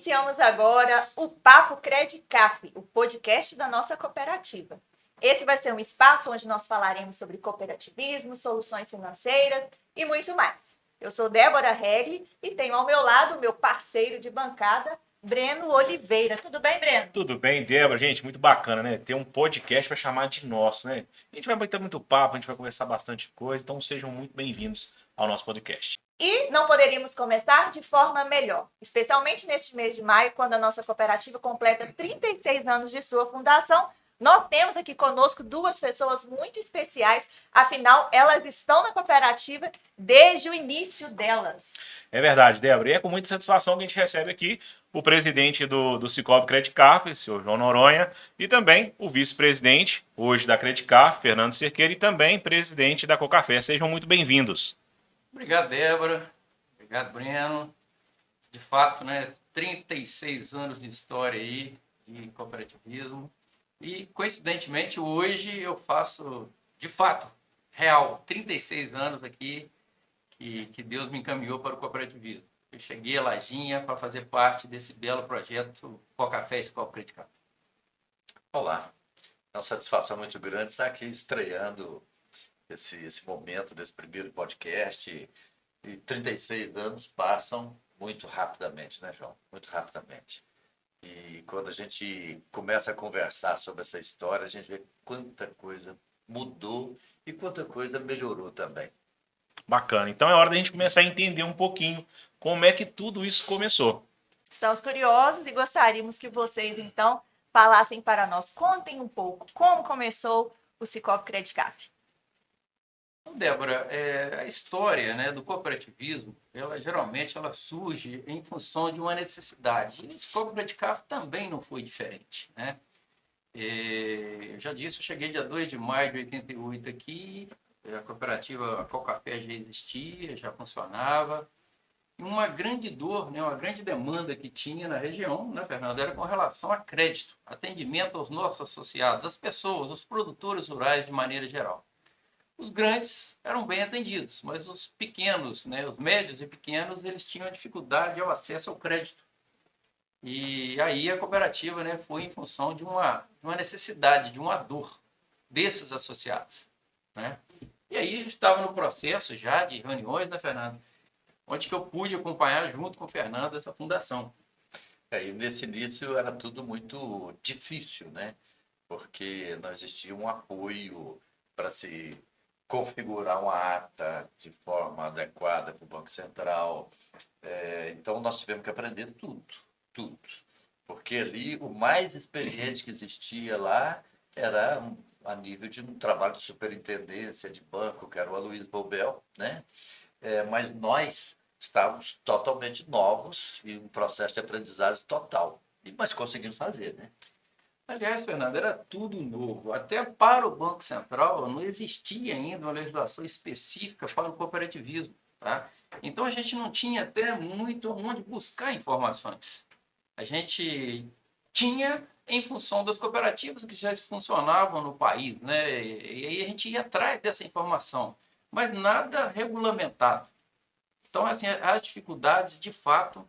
Iniciamos agora o Papo Credicaf, o podcast da nossa cooperativa. Esse vai ser um espaço onde nós falaremos sobre cooperativismo, soluções financeiras e muito mais. Eu sou Débora Regli e tenho ao meu lado o meu parceiro de bancada, Breno Oliveira. Tudo bem, Breno? Tudo bem, Débora? Gente, muito bacana, né? Ter um podcast para chamar de nosso, né? A gente vai bater muito papo, a gente vai conversar bastante coisa, então sejam muito bem-vindos ao nosso podcast. E não poderíamos começar de forma melhor, especialmente neste mês de maio, quando a nossa cooperativa completa 36 anos de sua fundação. Nós temos aqui conosco duas pessoas muito especiais, afinal, elas estão na cooperativa desde o início delas. É verdade, Débora. E é com muita satisfação que a gente recebe aqui o presidente do Sicoob Credicaf, o senhor João Noronha, e também o vice-presidente, hoje da Credicaf, Fernando Cerqueira, e também presidente da Cocafé. Sejam muito bem-vindos. Obrigado, Débora. Obrigado, Breno. De fato, né, 36 anos de história aí de cooperativismo. E, coincidentemente, hoje eu faço, de fato, real, 36 anos aqui que Deus me encaminhou para o cooperativismo. Eu cheguei a Lajinha para fazer parte desse belo projeto Cocafé Sicoob Credicaf. Olá, é uma satisfação muito grande estar aqui estreando esse momento desse primeiro podcast. E 36 anos passam muito rapidamente, né, João? Muito rapidamente. E quando a gente começa a conversar sobre essa história, a gente vê quanta coisa mudou e quanta coisa melhorou também. Bacana. Então é hora da gente começar a entender um pouquinho como é que tudo isso começou. Estamos curiosos e gostaríamos que vocês, então, falassem para nós. Contem um pouco como começou o Sicoob Credicaf. Débora, a história, né, do cooperativismo, geralmente surge em função de uma necessidade. E o Sicoob Credicaf também não foi diferente, né? Eu já disse, eu cheguei dia 2 de maio de 88 aqui, a cooperativa a Cocafé já existia, já funcionava. E uma grande dor, né, uma grande demanda que tinha na região, né, Fernando, era com relação a crédito, atendimento aos nossos associados, às pessoas, os produtores rurais de maneira geral. Os grandes eram bem atendidos, mas os pequenos, né, os médios e pequenos, eles tinham dificuldade ao acesso ao crédito. E aí a cooperativa, né, foi em função de uma necessidade, de uma dor desses associados, né? E aí a gente estava no processo já de reuniões, né, Fernando? Onde que eu pude acompanhar junto com o Fernando essa fundação. E nesse início era tudo muito difícil, né? Porque não existia um apoio para se configurar uma ata de forma adequada para o Banco Central. Então, nós tivemos que aprender tudo. Porque ali, o mais experiente que existia lá era a nível de um trabalho de superintendência de banco, que era o Aloysio Bobel, né? Mas nós estávamos totalmente novos e um processo de aprendizagem total. Mas conseguimos fazer, né? Aliás, Fernando, era tudo novo. Até para o Banco Central não existia ainda uma legislação específica para o cooperativismo, tá? Então a gente não tinha até muito onde buscar informações. A gente tinha em função das cooperativas que já funcionavam no país, né? E aí a gente ia atrás dessa informação, mas nada regulamentado. Então, assim, as dificuldades de fato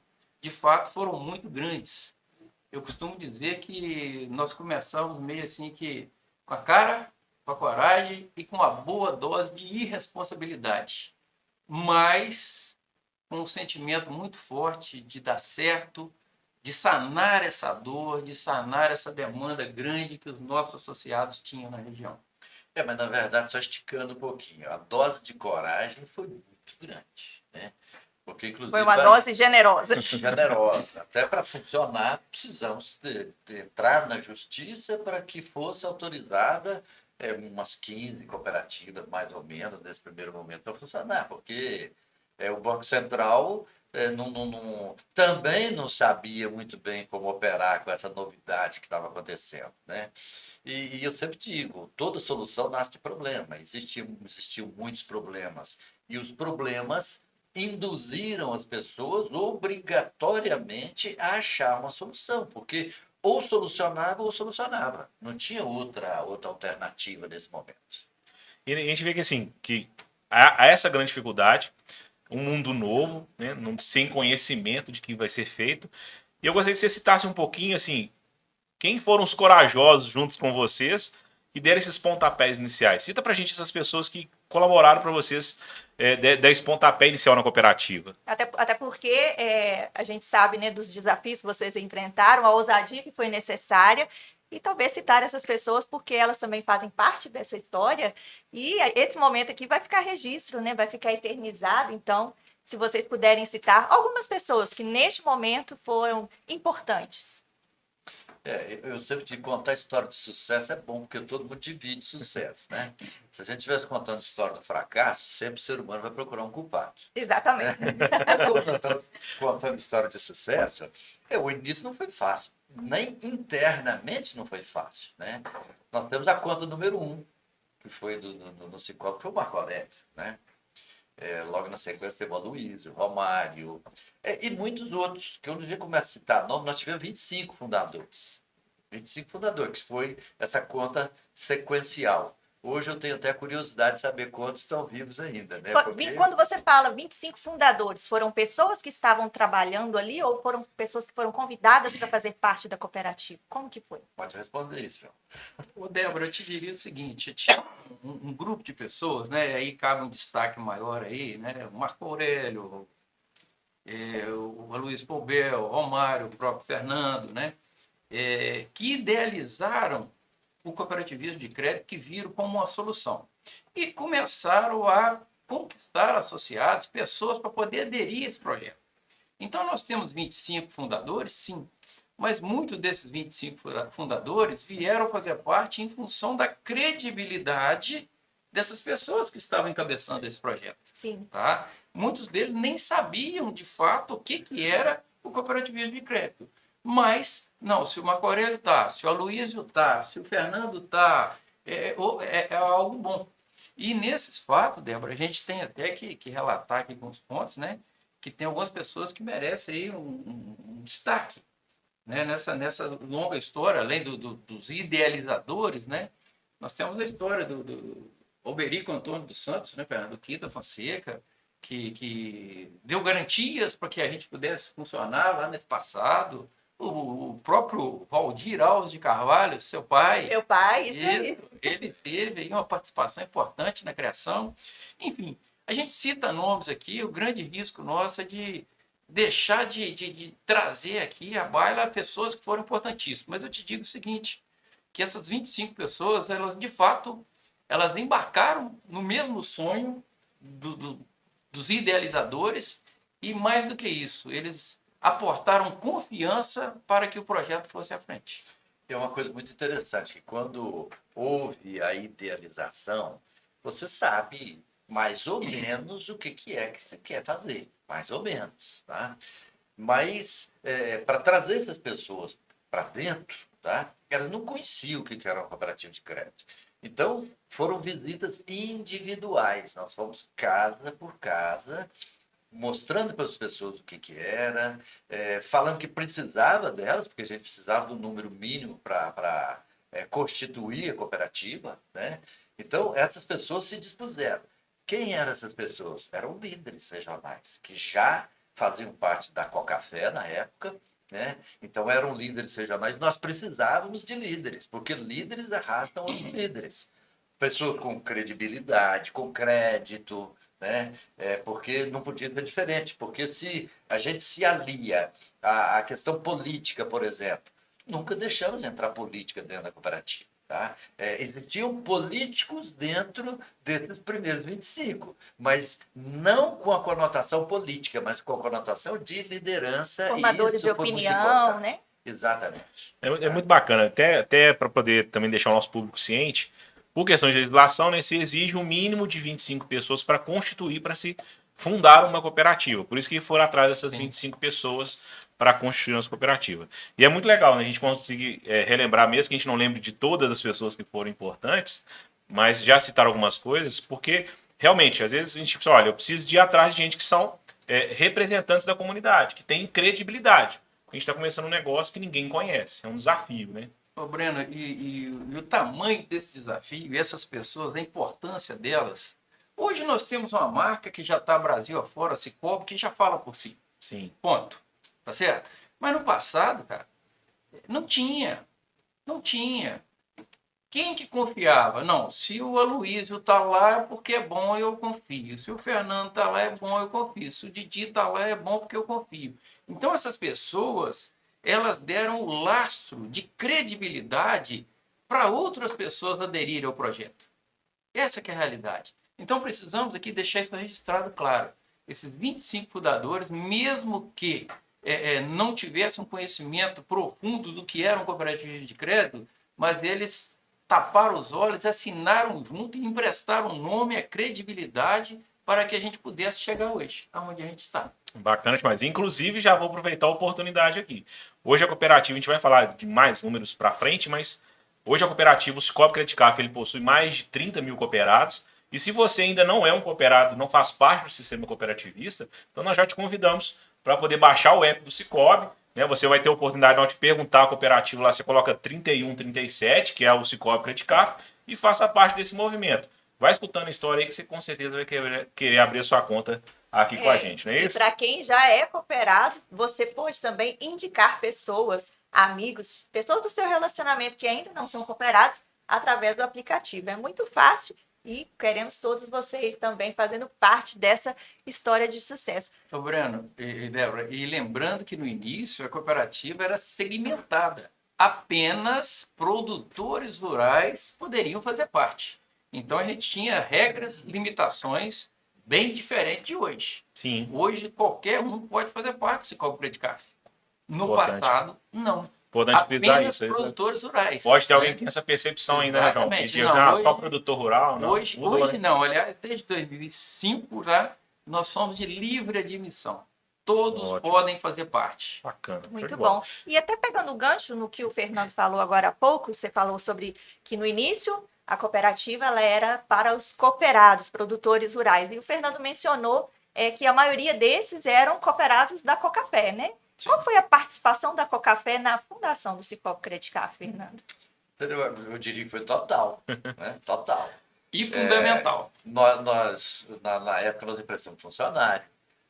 foram muito grandes. Eu costumo dizer que nós começamos meio assim que com a cara, com a coragem e com uma boa dose de irresponsabilidade, mas com um sentimento muito forte de dar certo, de sanar essa dor, de sanar essa demanda grande que os nossos associados tinham na região. Mas na verdade, só esticando um pouquinho, a dose de coragem foi muito grande, né? Porque, inclusive, Foi uma dose generosa. Generosa. Até para funcionar, precisamos entrar na justiça para que fosse autorizada umas 15 cooperativas, mais ou menos, nesse primeiro momento, para funcionar. Porque o Banco Central também não sabia muito bem como operar com essa novidade que estava acontecendo, né? E eu sempre digo, toda solução nasce de problema. Existiam muitos problemas. E os problemas induziram as pessoas obrigatoriamente a achar uma solução, porque ou solucionava. Não tinha outra alternativa nesse momento. E a gente vê que assim, que há essa grande dificuldade, um mundo novo, né, sem conhecimento de que vai ser feito. E eu gostaria que você citasse um pouquinho, assim, quem foram os corajosos juntos com vocês e deram esses pontapés iniciais. Cita pra gente essas pessoas que colaboraram para vocês dar esse pontapé inicial na cooperativa. Até porque a gente sabe, né, dos desafios que vocês enfrentaram, a ousadia que foi necessária, e talvez citar essas pessoas porque elas também fazem parte dessa história, e esse momento aqui vai ficar registro, né, vai ficar eternizado. Então, se vocês puderem citar algumas pessoas que neste momento foram importantes. Eu sempre digo que contar história de sucesso é bom, porque todo mundo divide sucesso, né? Se a gente estivesse contando história do fracasso, sempre o ser humano vai procurar um culpado. Exatamente. Como nós estamos contando história de sucesso, o início não foi fácil. Nem internamente não foi fácil, né? Nós temos a conta número 1, que foi do Cicobi, que foi o Marco Aurélio, né? Logo na sequência teve o Aloysio, o Romário, e muitos outros, que eu não começo a citar nome, nós tivemos 25 fundadores. 25 fundadores, que foi essa conta sequencial. Hoje eu tenho até curiosidade de saber quantos estão vivos ainda, né? Porque... Quando você fala 25 fundadores, foram pessoas que estavam trabalhando ali ou foram pessoas que foram convidadas para fazer parte da cooperativa? Como que foi? Pode responder isso, João. Ô, Débora, eu te diria o seguinte, tinha um grupo de pessoas, né? Aí cabe um destaque maior aí, né? O Marco Aurélio, o Aloysio Poubel, o Romário, o próprio Fernando, né? Que idealizaram o cooperativismo de crédito, que viram como uma solução. E começaram a conquistar associados, pessoas para poder aderir a esse projeto. Então, nós temos 25 fundadores, sim, mas muitos desses 25 fundadores vieram fazer parte em função da credibilidade dessas pessoas que estavam encabeçando esse projeto. Sim. Tá? Muitos deles nem sabiam, de fato, o que era o cooperativismo de crédito. Mas, não, se o Marco Aurélio está, se o Aloysio está, se o Fernando está, é algo bom. E nesses fatos, Débora, a gente tem até que relatar aqui alguns pontos, né? Que tem algumas pessoas que merecem aí um destaque, né? Nessa longa história, além dos idealizadores, né? Nós temos a história do Alberico Antônio dos Santos, né, Fernando Quinta Fonseca, que deu garantias para que a gente pudesse funcionar lá nesse passado. O próprio Valdir Alves de Carvalho, seu pai. Meu pai, isso aí. Ele teve aí uma participação importante na criação. Enfim, a gente cita nomes aqui, o grande risco nosso é de deixar de trazer aqui à baila pessoas que foram importantíssimas. Mas eu te digo o seguinte, que essas 25 pessoas, elas de fato, elas embarcaram no mesmo sonho dos idealizadores e mais do que isso, eles aportaram confiança para que o projeto fosse à frente. É uma coisa muito interessante, que quando houve a idealização, você sabe mais ou menos o que é que você quer fazer, mais ou menos, tá? Mas para trazer essas pessoas para dentro, tá? Elas não conheciam o que era uma cooperativa de crédito. Então, foram visitas individuais, nós fomos casa por casa, mostrando para as pessoas o que era, falando que precisava delas, porque a gente precisava do número mínimo para constituir a cooperativa, né? Então, essas pessoas se dispuseram. Quem eram essas pessoas? Eram líderes regionais, que já faziam parte da Cocafé na época, né? Então, eram líderes regionais. Nós precisávamos de líderes, porque líderes arrastam outros líderes. Pessoas com credibilidade, com crédito, né? Porque não podia ser diferente, porque se a gente se alia à questão política, por exemplo, nunca deixamos entrar política dentro da cooperativa. Tá? Existiam políticos dentro desses primeiros 25, mas não com a conotação política, mas com a conotação de liderança. Formadores de opinião, né? Exatamente. É muito bacana, até para poder também deixar o nosso público ciente. Por questão de legislação, né, se exige um mínimo de 25 pessoas para constituir, para se fundar uma cooperativa. Por isso que foram atrás dessas 25 pessoas para constituir uma cooperativa. E é muito legal, né, a gente conseguir relembrar, mesmo que a gente não lembre de todas as pessoas que foram importantes, mas já citar algumas coisas, porque realmente, às vezes a gente pensa, olha, eu preciso de ir atrás de gente que são representantes da comunidade, que tem credibilidade. A gente está começando um negócio que ninguém conhece, é um desafio, né? Ô, Breno, e o tamanho desse desafio, e essas pessoas, a importância delas. Hoje nós temos uma marca que já está Brasil afora, Cicobi, que já fala por si. Sim. Ponto. Tá certo? Mas no passado, cara, não tinha. Não tinha. Quem que confiava? Não, se o Aloysio está lá é porque é bom, eu confio. Se o Fernando está lá é bom, eu confio. Se o Didi está lá é bom porque eu confio. Então essas pessoas, elas deram o lastro de credibilidade para outras pessoas aderirem ao projeto. Essa que é a realidade. Então precisamos aqui deixar isso registrado claro. Esses 25 fundadores, mesmo que não tivessem um conhecimento profundo do que era um cooperativismo de crédito, mas eles taparam os olhos, assinaram junto e emprestaram o nome, a credibilidade para que a gente pudesse chegar hoje, aonde a gente está. Bacana demais. Inclusive, já vou aproveitar a oportunidade aqui. Hoje a cooperativa, a gente vai falar de mais números para frente, mas hoje a cooperativa, o Cicobi Credit Card, ele possui mais de 30 mil cooperados. E se você ainda não é um cooperado, não faz parte do sistema cooperativista, então nós já te convidamos para poder baixar o app do Cicobi. Né? Você vai ter a oportunidade de te perguntar a cooperativa lá, você coloca 3137, que é o Cicobi Credit Card, e faça parte desse movimento. Vai escutando a história aí que você com certeza vai querer abrir a sua conta aqui com a gente, não é isso? E para quem já é cooperado, você pode também indicar pessoas, amigos, pessoas do seu relacionamento que ainda não são cooperados através do aplicativo. É muito fácil e queremos todos vocês também fazendo parte dessa história de sucesso. Ô Breno e Débora, e lembrando que no início a cooperativa era segmentada. Apenas produtores rurais poderiam fazer parte. Então a gente tinha regras, limitações bem diferentes de hoje. Sim. Hoje qualquer um pode fazer parte do Cicobi Credit Card. No Importante. passado, não. Importante frisar Apenas isso. produtores rurais. Pode ter né? alguém que tem essa percepção ainda, né, João? Que Exatamente. diz, Não, só hoje- produtor rural, não. Hoje Mudou, né? não, aliás, desde 2005 já nós somos de livre admissão. Todos Ótimo. podem fazer parte. Bacana. Show Muito de bola. bom. E até pegando o gancho no que o Fernando falou agora há pouco, você falou sobre que no início a cooperativa ela era para os cooperados, produtores rurais. E o Fernando mencionou que a maioria desses eram cooperados da Cocafé, né? Sim. Qual foi a participação da Cocafé na fundação do Cicobi Credit Card, Fernando? Eu diria que foi total, né? Total. E fundamental. Na época, nós emprestamos funcionário,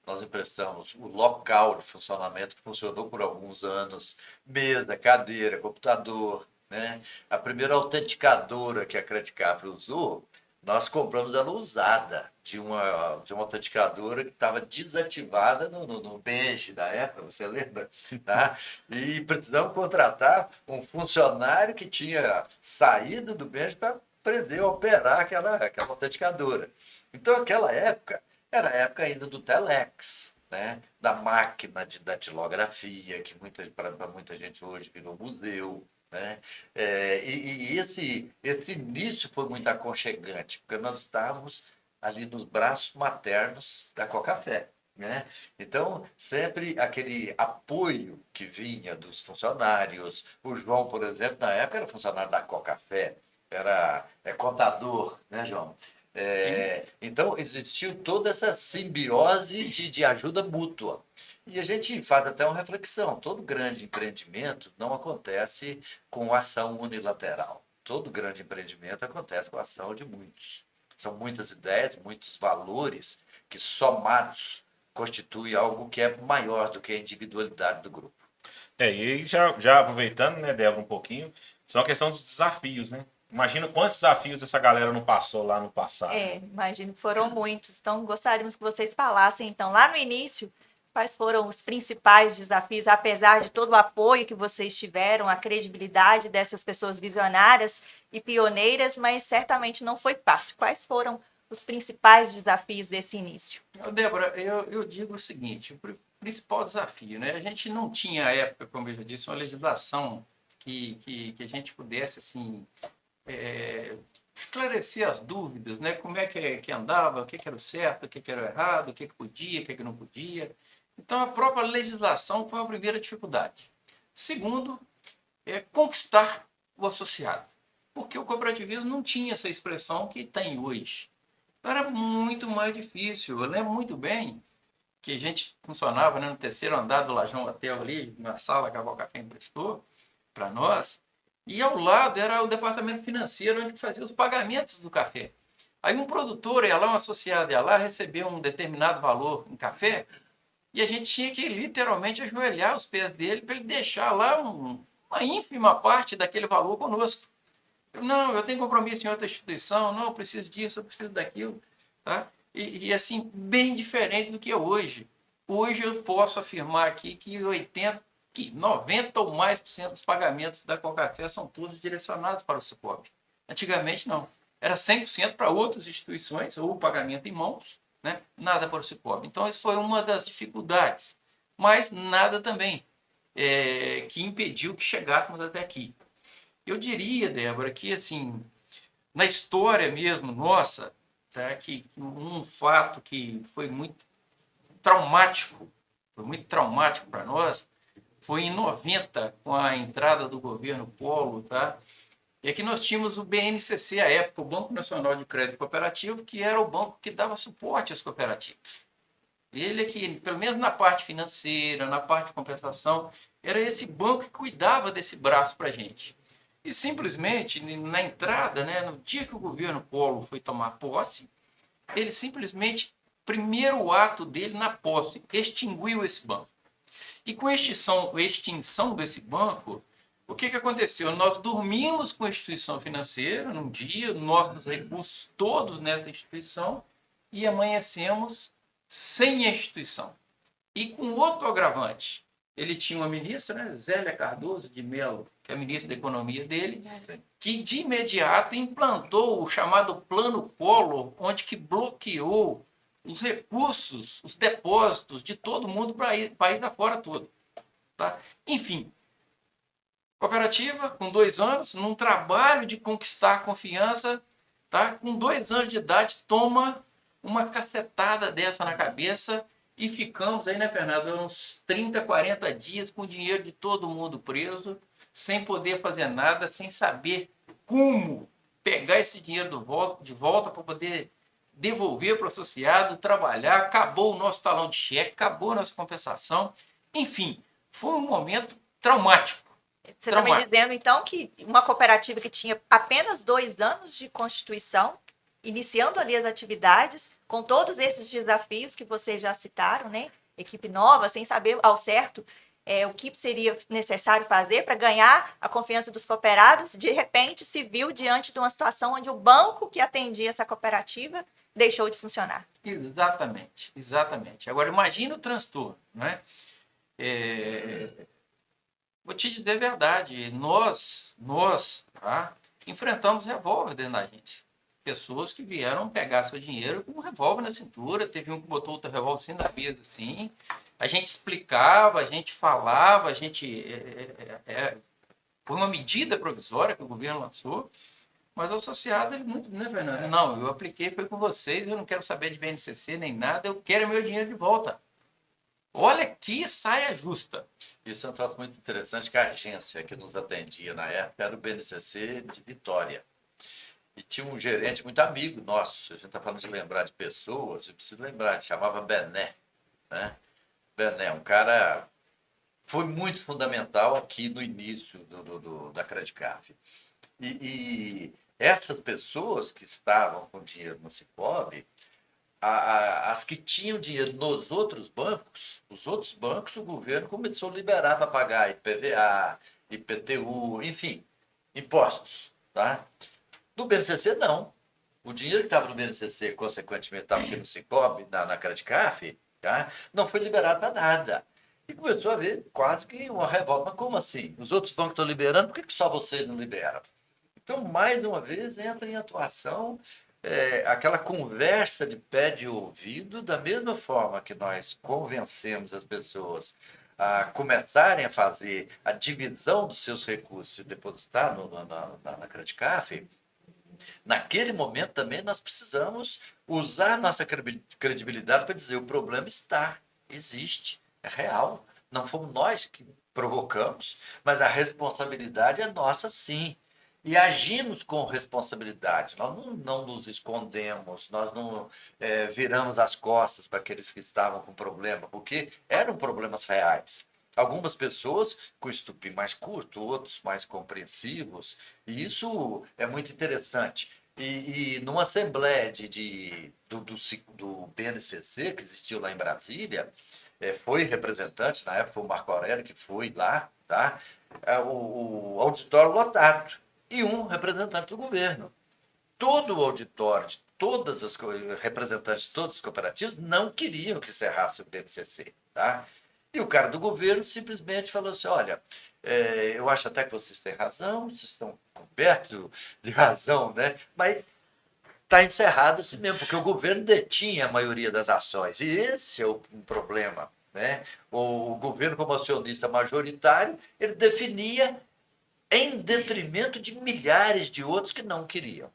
nós emprestamos o local de funcionamento, que funcionou por alguns anos, mesa, cadeira, computador, né? A primeira autenticadora que a Credit Card usou, nós compramos ela usada, de uma autenticadora que estava desativada no Benge da época, você lembra? Tá? E precisamos contratar um funcionário que tinha saído do Benge para aprender a operar aquela autenticadora. Então, aquela época, era a época ainda do Telex, né? Da máquina de datilografia, que para muita gente hoje virou museu. Né? E esse início foi muito aconchegante, porque nós estávamos ali nos braços maternos da Cocafé. Né? Então, sempre aquele apoio que vinha dos funcionários. O João, por exemplo, na época era funcionário da Cocafé, era contador, né, João? Então, existiu toda essa simbiose de ajuda mútua. E a gente faz até uma reflexão: todo grande empreendimento não acontece com ação unilateral. Todo grande empreendimento acontece com a ação de muitos. São muitas ideias, muitos valores que, somados, constituem algo que é maior do que a individualidade do grupo. E aí, já aproveitando, né, Débora, um pouquinho, só a questão dos desafios, né? Imagina quantos desafios essa galera não passou lá no passado. Imagino que foram muitos. Então, gostaríamos que vocês falassem, então, lá no início, quais foram os principais desafios, apesar de todo o apoio que vocês tiveram, a credibilidade dessas pessoas visionárias e pioneiras, mas certamente não foi fácil. Quais foram os principais desafios desse início? Débora, eu digo o seguinte: o principal desafio, né? A gente não tinha, à época, como eu já disse, uma legislação que a gente pudesse, assim, esclarecer as dúvidas, né? Como é que andava, o que era o certo, o que era o errado, o que podia, o que não podia. Então, a própria legislação foi a primeira dificuldade. Segundo, conquistar o associado, porque o cooperativismo não tinha essa expressão que tem hoje. Então, era muito mais difícil. Eu lembro muito bem que a gente funcionava, né, no terceiro andar do Lajão Hotel ali, na sala que a Café emprestou para nós, e ao lado era o departamento financeiro, onde fazia os pagamentos do café. Aí um produtor ia lá, um associado ia lá, recebia um determinado valor em café, E a gente tinha que literalmente ajoelhar os pés dele para ele deixar lá uma ínfima parte daquele valor conosco. Não, eu tenho compromisso em outra instituição, não, eu preciso disso, eu preciso daquilo. Tá? Assim, bem diferente do que é hoje. Hoje eu posso afirmar aqui que 90 ou mais por cento dos pagamentos da Cocafé são todos direcionados para o Cicobi. Antigamente não. Era 100% para outras instituições, ou pagamento em mãos, né? Nada para o Cicobi. Então, isso foi uma das dificuldades. Mas nada também que impediu que chegássemos até aqui. Eu diria, Débora, que assim, na história mesmo nossa, tá, que um fato que foi muito traumático para nós, foi em 90, com a entrada do governo Collor, tá? É que nós tínhamos o BNCC, à época, o Banco Nacional de Crédito Cooperativo, que era o banco que dava suporte às cooperativas. Ele é que, pelo menos na parte financeira, na parte de compensação, era esse banco que cuidava desse braço para a gente. E simplesmente, na entrada, né, no dia que o governo Collor foi tomar posse, ele simplesmente, primeiro ato dele na posse, extinguiu esse banco. E com a extinção desse banco, o que aconteceu? Nós dormimos com a instituição financeira num dia, nossos recursos todos nessa instituição, e amanhecemos sem a instituição. E com outro agravante. Ele tinha uma ministra, né, Zélia Cardoso de Mello, que é a ministra da Economia dele, que de imediato implantou o chamado Plano Collor, onde que bloqueou os recursos, os depósitos de todo mundo para o país afora todo. Tá? Enfim, cooperativa, com 2 anos, num trabalho de conquistar confiança, tá? Com 2 anos de idade, toma uma cacetada dessa na cabeça e ficamos aí, né, Fernando, uns 30, 40 dias com o dinheiro de todo mundo preso, sem poder fazer nada, sem saber como pegar esse dinheiro de volta para poder devolver para o associado, trabalhar, acabou o nosso talão de cheque, acabou a nossa compensação. Enfim, foi um momento traumático. Você está me dizendo, então, que uma cooperativa que tinha apenas 2 anos de constituição, iniciando ali as atividades, com todos esses desafios que vocês já citaram, né? Equipe nova, sem saber ao certo o que seria necessário fazer para ganhar a confiança dos cooperados, de repente se viu diante de uma situação onde o banco que atendia essa cooperativa deixou de funcionar. Exatamente, exatamente. Agora, imagina o transtorno, né? Vou te dizer a verdade, nós tá, enfrentamos revólver dentro da agência. Pessoas que vieram pegar seu dinheiro com um revólver na cintura, teve um que botou outro revólver assim na mesa, assim. A gente explicava, a gente falava, foi uma medida provisória que o governo lançou, mas o associado, ele muito, né, Fernando? Não, eu apliquei, foi com vocês, eu não quero saber de BNCC nem nada, eu quero meu dinheiro de volta. Olha que saia justa. Isso é um troço muito interessante, que a agência que nos atendia na época era o BNCC de Vitória. E tinha um gerente muito amigo nosso, a gente está falando de lembrar de pessoas, eu preciso lembrar, chamava Bené, né? Bené, um cara foi muito fundamental aqui no início da Credicaf. E essas pessoas que estavam com dinheiro no Cicobi, as que tinham dinheiro nos outros bancos, os outros bancos, o governo começou a liberar para pagar IPVA, IPTU, enfim, impostos, tá? Do BNCC, não. O dinheiro que estava no BNCC, consequentemente, estava aqui no Cicobi, na Credicaf, tá? Não foi liberado para nada. E começou a haver quase que uma revolta. Mas como assim? Os outros bancos estão liberando, por que só vocês não liberam? Então, mais uma vez, entra em atuação aquela conversa de pé de ouvido, da mesma forma que nós convencemos as pessoas a começarem a fazer a divisão dos seus recursos e depositar na Credicaf. Naquele momento também nós precisamos usar a nossa credibilidade para dizer: o problema existe, é real. Não fomos nós que provocamos, mas a responsabilidade é nossa, sim. E agimos com responsabilidade. Nós não nos escondemos, nós não viramos as costas para aqueles que estavam com problema, porque eram problemas reais. Algumas pessoas com estupim mais curto, outros mais compreensivos, e isso é muito interessante. E numa assembleia do BNCC, que existiu lá em Brasília, foi representante, na época foi o Marco Aurélio que foi lá, tá? O auditório lotado e um representante do governo. Todo o auditório, de todas as representantes de todas as cooperativas não queriam que encerrasse o BNCC, tá? E o cara do governo simplesmente falou assim, olha, eu acho até que vocês têm razão, vocês estão cobertos de razão, né? Mas está encerrado assim mesmo, porque o governo detinha a maioria das ações. E esse é um problema, né? O governo, como acionista majoritário, ele definia em detrimento de milhares de outros que não queriam.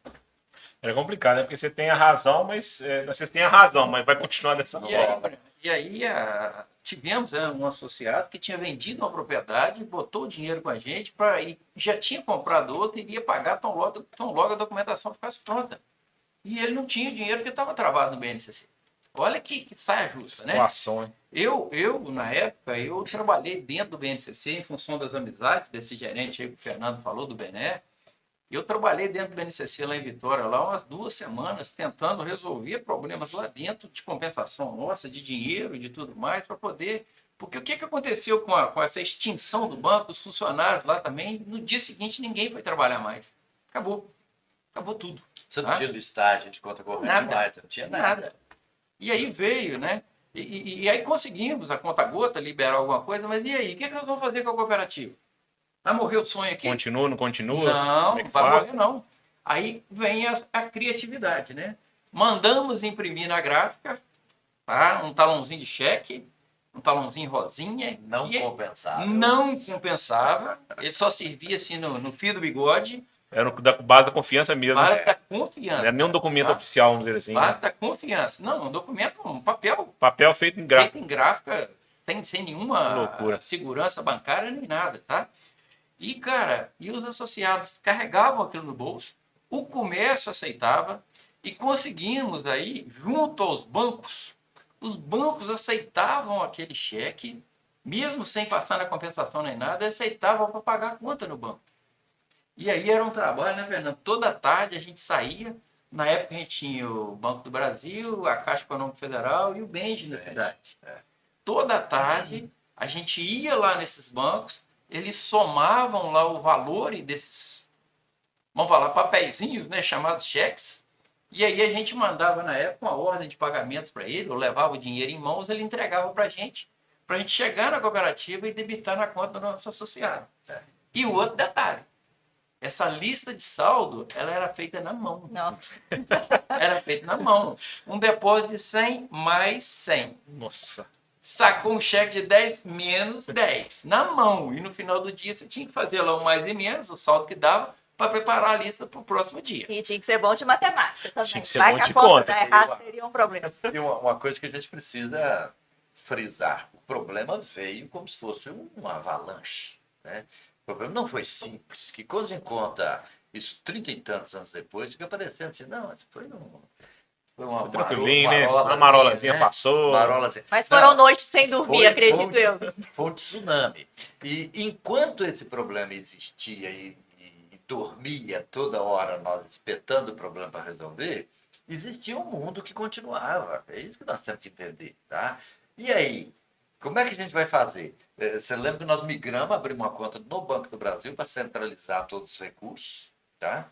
É complicado, né? Porque você tem a razão, mas vocês têm a razão, mas vai continuar dessa forma. E aí tivemos um associado que tinha vendido uma propriedade, botou o dinheiro com a gente e já tinha comprado outra e iria pagar tão logo a documentação ficasse pronta. E ele não tinha dinheiro porque estava travado no BNCC. Olha que saia justa, né? Situação, hein? Na época, eu trabalhei dentro do BNCC em função das amizades desse gerente aí que o Fernando falou, do Bené. Eu trabalhei dentro do BNCC lá em Vitória, lá umas 2 semanas, tentando resolver problemas lá dentro de compensação nossa, de dinheiro e de tudo mais, para poder... Porque o que aconteceu com essa extinção do banco, os funcionários lá também, no dia seguinte ninguém foi trabalhar mais. Acabou tudo. Você não tinha listagem de conta corrente mais, você não tinha nada. E aí veio, né? E aí conseguimos a conta gota liberar alguma coisa, mas e aí? O que nós vamos fazer com a cooperativa? Vai morrer o sonho aqui? Continua, não continua? Não, Como é que vai faz? morrer não. Aí vem a criatividade, né? Mandamos imprimir na gráfica, tá? Um talãozinho de cheque, um talãozinho rosinha. Não compensava. Não compensava. Ele só servia assim no fio do bigode. Era da base da confiança mesmo. Base da confiança. Não era nem um documento oficial, vamos dizer assim. Base Né? da confiança. Não, um documento, um papel. Papel feito em gráfico. Feito em gráfica, sem nenhuma loucura. segurança bancária nem nada, tá? E, cara, os associados carregavam aquilo no bolso, o comércio aceitava e conseguimos aí, junto aos bancos, os bancos aceitavam aquele cheque, mesmo sem passar na compensação nem nada, aceitavam para pagar a conta no banco. E aí era um trabalho, né, Fernando? Toda tarde a gente saía, na época a gente tinha o Banco do Brasil, a Caixa Econômica Federal e o BENJ na cidade. Toda tarde a gente ia lá nesses bancos, eles somavam lá o valor desses, vamos falar, papeizinhos, né, chamados cheques, e aí a gente mandava na época uma ordem de pagamentos para ele, ou levava o dinheiro em mãos, ele entregava para a gente chegar na cooperativa e debitar na conta do nosso associado. E o outro detalhe, essa lista de saldo, ela era feita na mão. Nossa. Era feita na mão. Um depósito de 100 mais 100. Nossa. Sacou um cheque de 10 menos 10 na mão. E no final do dia você tinha que fazer lá o mais e menos, o saldo que dava, para preparar a lista para o próximo dia. E tinha que ser bom de matemática também. Tinha que ser Vai bom que a de conta conta. dar errado seria um problema. E uma coisa que a gente precisa frisar, o problema veio como se fosse uma avalanche, né? O problema não foi simples, que quando a gente conta isso 30 e tantos anos depois, fica parecendo assim, não, isso foi uma Tranquilinho, né? Uma marolazinha passou. Marolazinha. Mas foram Não, noites sem dormir, acredito eu. Foi um tsunami. E enquanto esse problema existia e dormia toda hora nós espetando o problema para resolver, existia um mundo que continuava. É isso que nós temos que entender, tá? E aí, como é que a gente vai fazer? Você lembra que nós migramos, abrimos uma conta no Banco do Brasil para centralizar todos os recursos, tá?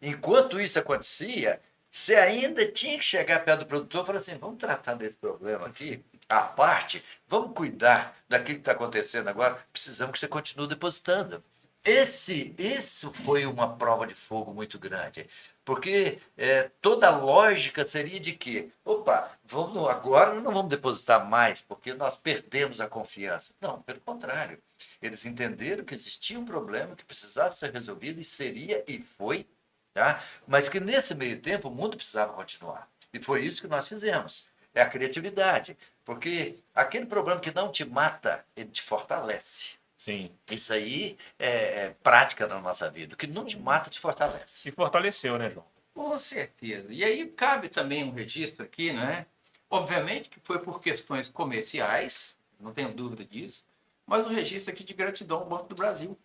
Enquanto isso acontecia, você ainda tinha que chegar perto do produtor e falar assim, vamos tratar desse problema aqui, à parte, vamos cuidar daquilo que está acontecendo agora, precisamos que você continue depositando. Isso foi uma prova de fogo muito grande, porque toda a lógica seria de que, agora não vamos depositar mais, porque nós perdemos a confiança. Não, pelo contrário. Eles entenderam que existia um problema que precisava ser resolvido, e seria, e foi, tá? Mas que nesse meio tempo o mundo precisava continuar. E foi isso que nós fizemos. É a criatividade, porque aquele problema que não te mata, ele te fortalece. Sim. Isso aí é prática na nossa vida. O que não te mata, te fortalece. E fortaleceu, né, João? Com certeza. E aí cabe também um registro aqui, né? Obviamente que foi por questões comerciais, não tenho dúvida disso, mas um registro aqui de gratidão ao Banco do Brasil.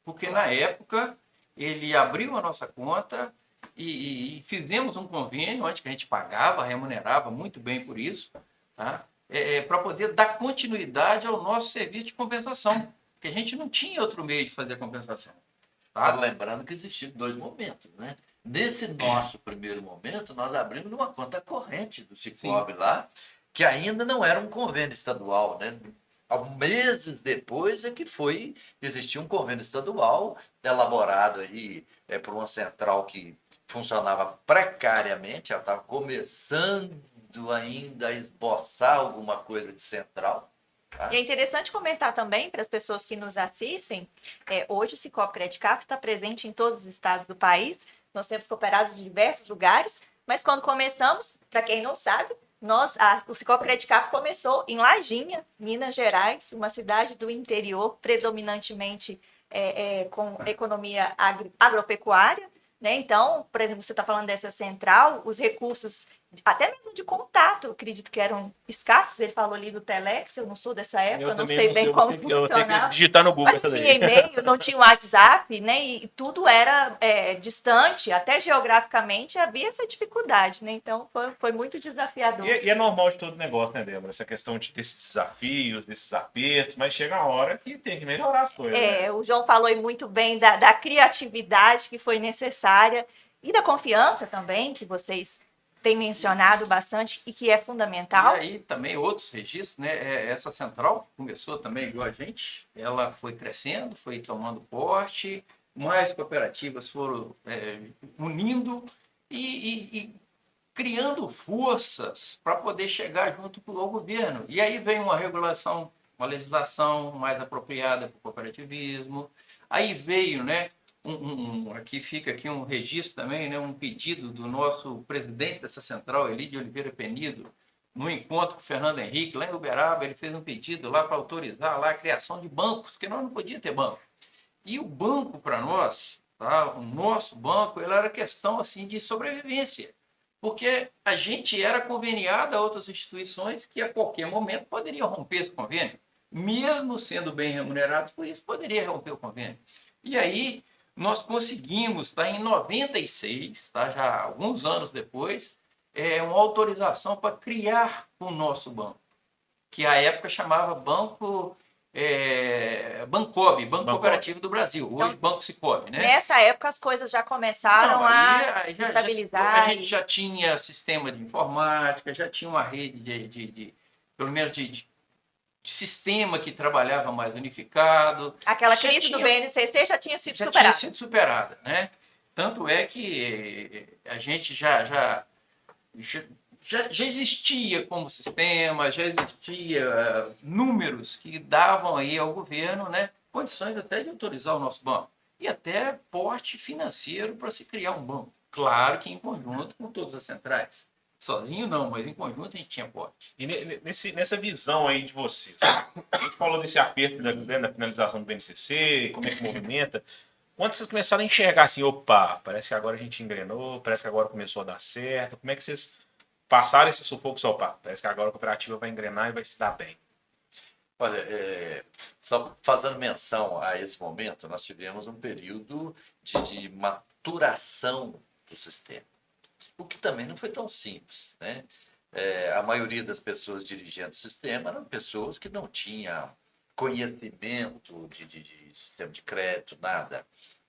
Porque na época ele abriu a nossa conta e fizemos um convênio onde a gente pagava, remunerava muito bem por isso, tá? Para poder dar continuidade ao nosso serviço de compensação, porque a gente não tinha outro meio de fazer a compensação. Tá? Lembrando que existiam 2 momentos, né? Nesse nosso primeiro momento, nós abrimos uma conta corrente do Sicob lá, que ainda não era um convênio estadual, né? Meses depois é que existia um convênio estadual elaborado aí por uma central que funcionava precariamente, ela estava começando ainda a esboçar alguma coisa de central. Tá? E é interessante comentar também para as pessoas que nos assistem, hoje o Sicoob Credicap está presente em todos os estados do país, nós temos cooperados de diversos lugares, mas quando começamos, para quem não sabe, o Sicoob Credicap começou em Lajinha, Minas Gerais, uma cidade do interior, predominantemente com economia agropecuária, né? Então, por exemplo, você está falando dessa central, os recursos, até mesmo de contato, eu acredito que eram escassos. Ele falou ali do Telex, eu não sou dessa época, não sei bem como eu vou ter que funcionava. digitar no Google Mas essa não daí. tinha e-mail, não tinha WhatsApp, né? E tudo era distante, até geograficamente havia essa dificuldade, né? Então foi muito desafiador. E é normal de todo negócio, né, Débora? Essa questão desses desafios, desses apertos, mas chega a hora que tem que melhorar as coisas. Né? O João falou aí muito bem da criatividade que foi necessária e da confiança também, que vocês têm mencionado bastante e que é fundamental. E aí também outros registros, né? Essa central que começou também igual a gente, ela foi crescendo, foi tomando porte, mais cooperativas foram unindo e criando forças para poder chegar junto com o governo. E aí vem uma regulação, uma legislação mais apropriada para o cooperativismo. Aí veio, né? Aqui fica aqui um registro também, né, um pedido do nosso presidente dessa central, Elídio Oliveira Penido, no encontro com o Fernando Henrique, lá em Uberaba, ele fez um pedido lá para autorizar lá a criação de bancos, porque nós não podíamos ter banco. E o banco para nós, tá, o nosso banco, ele era questão assim de sobrevivência, porque a gente era conveniado a outras instituições que a qualquer momento poderiam romper esse convênio. Mesmo sendo bem remunerados por isso, poderia romper o convênio. E aí nós conseguimos, tá, em 96, tá, já alguns anos depois, uma autorização para criar o nosso banco, que à época chamava Banco Bancob, Banco Cooperativo do Brasil, hoje então, Banco Sicob, né? Nessa época as coisas já começaram a se estabilizar. A gente já tinha sistema de informática, já tinha uma rede pelo menos de sistema que trabalhava mais unificado. Aquela crise do BNCC já tinha sido superada. Já tinha sido superada, né? Tanto é que a gente já existia como sistema, já existia números que davam aí ao governo, né, condições até de autorizar o nosso banco. E até porte financeiro para se criar um banco. Claro que em conjunto com todas as centrais. Sozinho não, mas em conjunto a gente tinha porte. E nessa visão aí de vocês, a gente falou desse aperto da finalização do BNCC, como é que movimenta. Quando vocês começaram a enxergar assim, opa, parece que agora a gente engrenou, parece que agora começou a dar certo, como é que vocês passaram esse sufoco, opa, parece que agora a cooperativa vai engrenar e vai se dar bem? Olha, só fazendo menção a esse momento, nós tivemos um período de maturação do sistema. O que também não foi tão simples, né? A maioria das pessoas dirigindo o sistema eram pessoas que não tinham conhecimento de sistema de crédito, nada.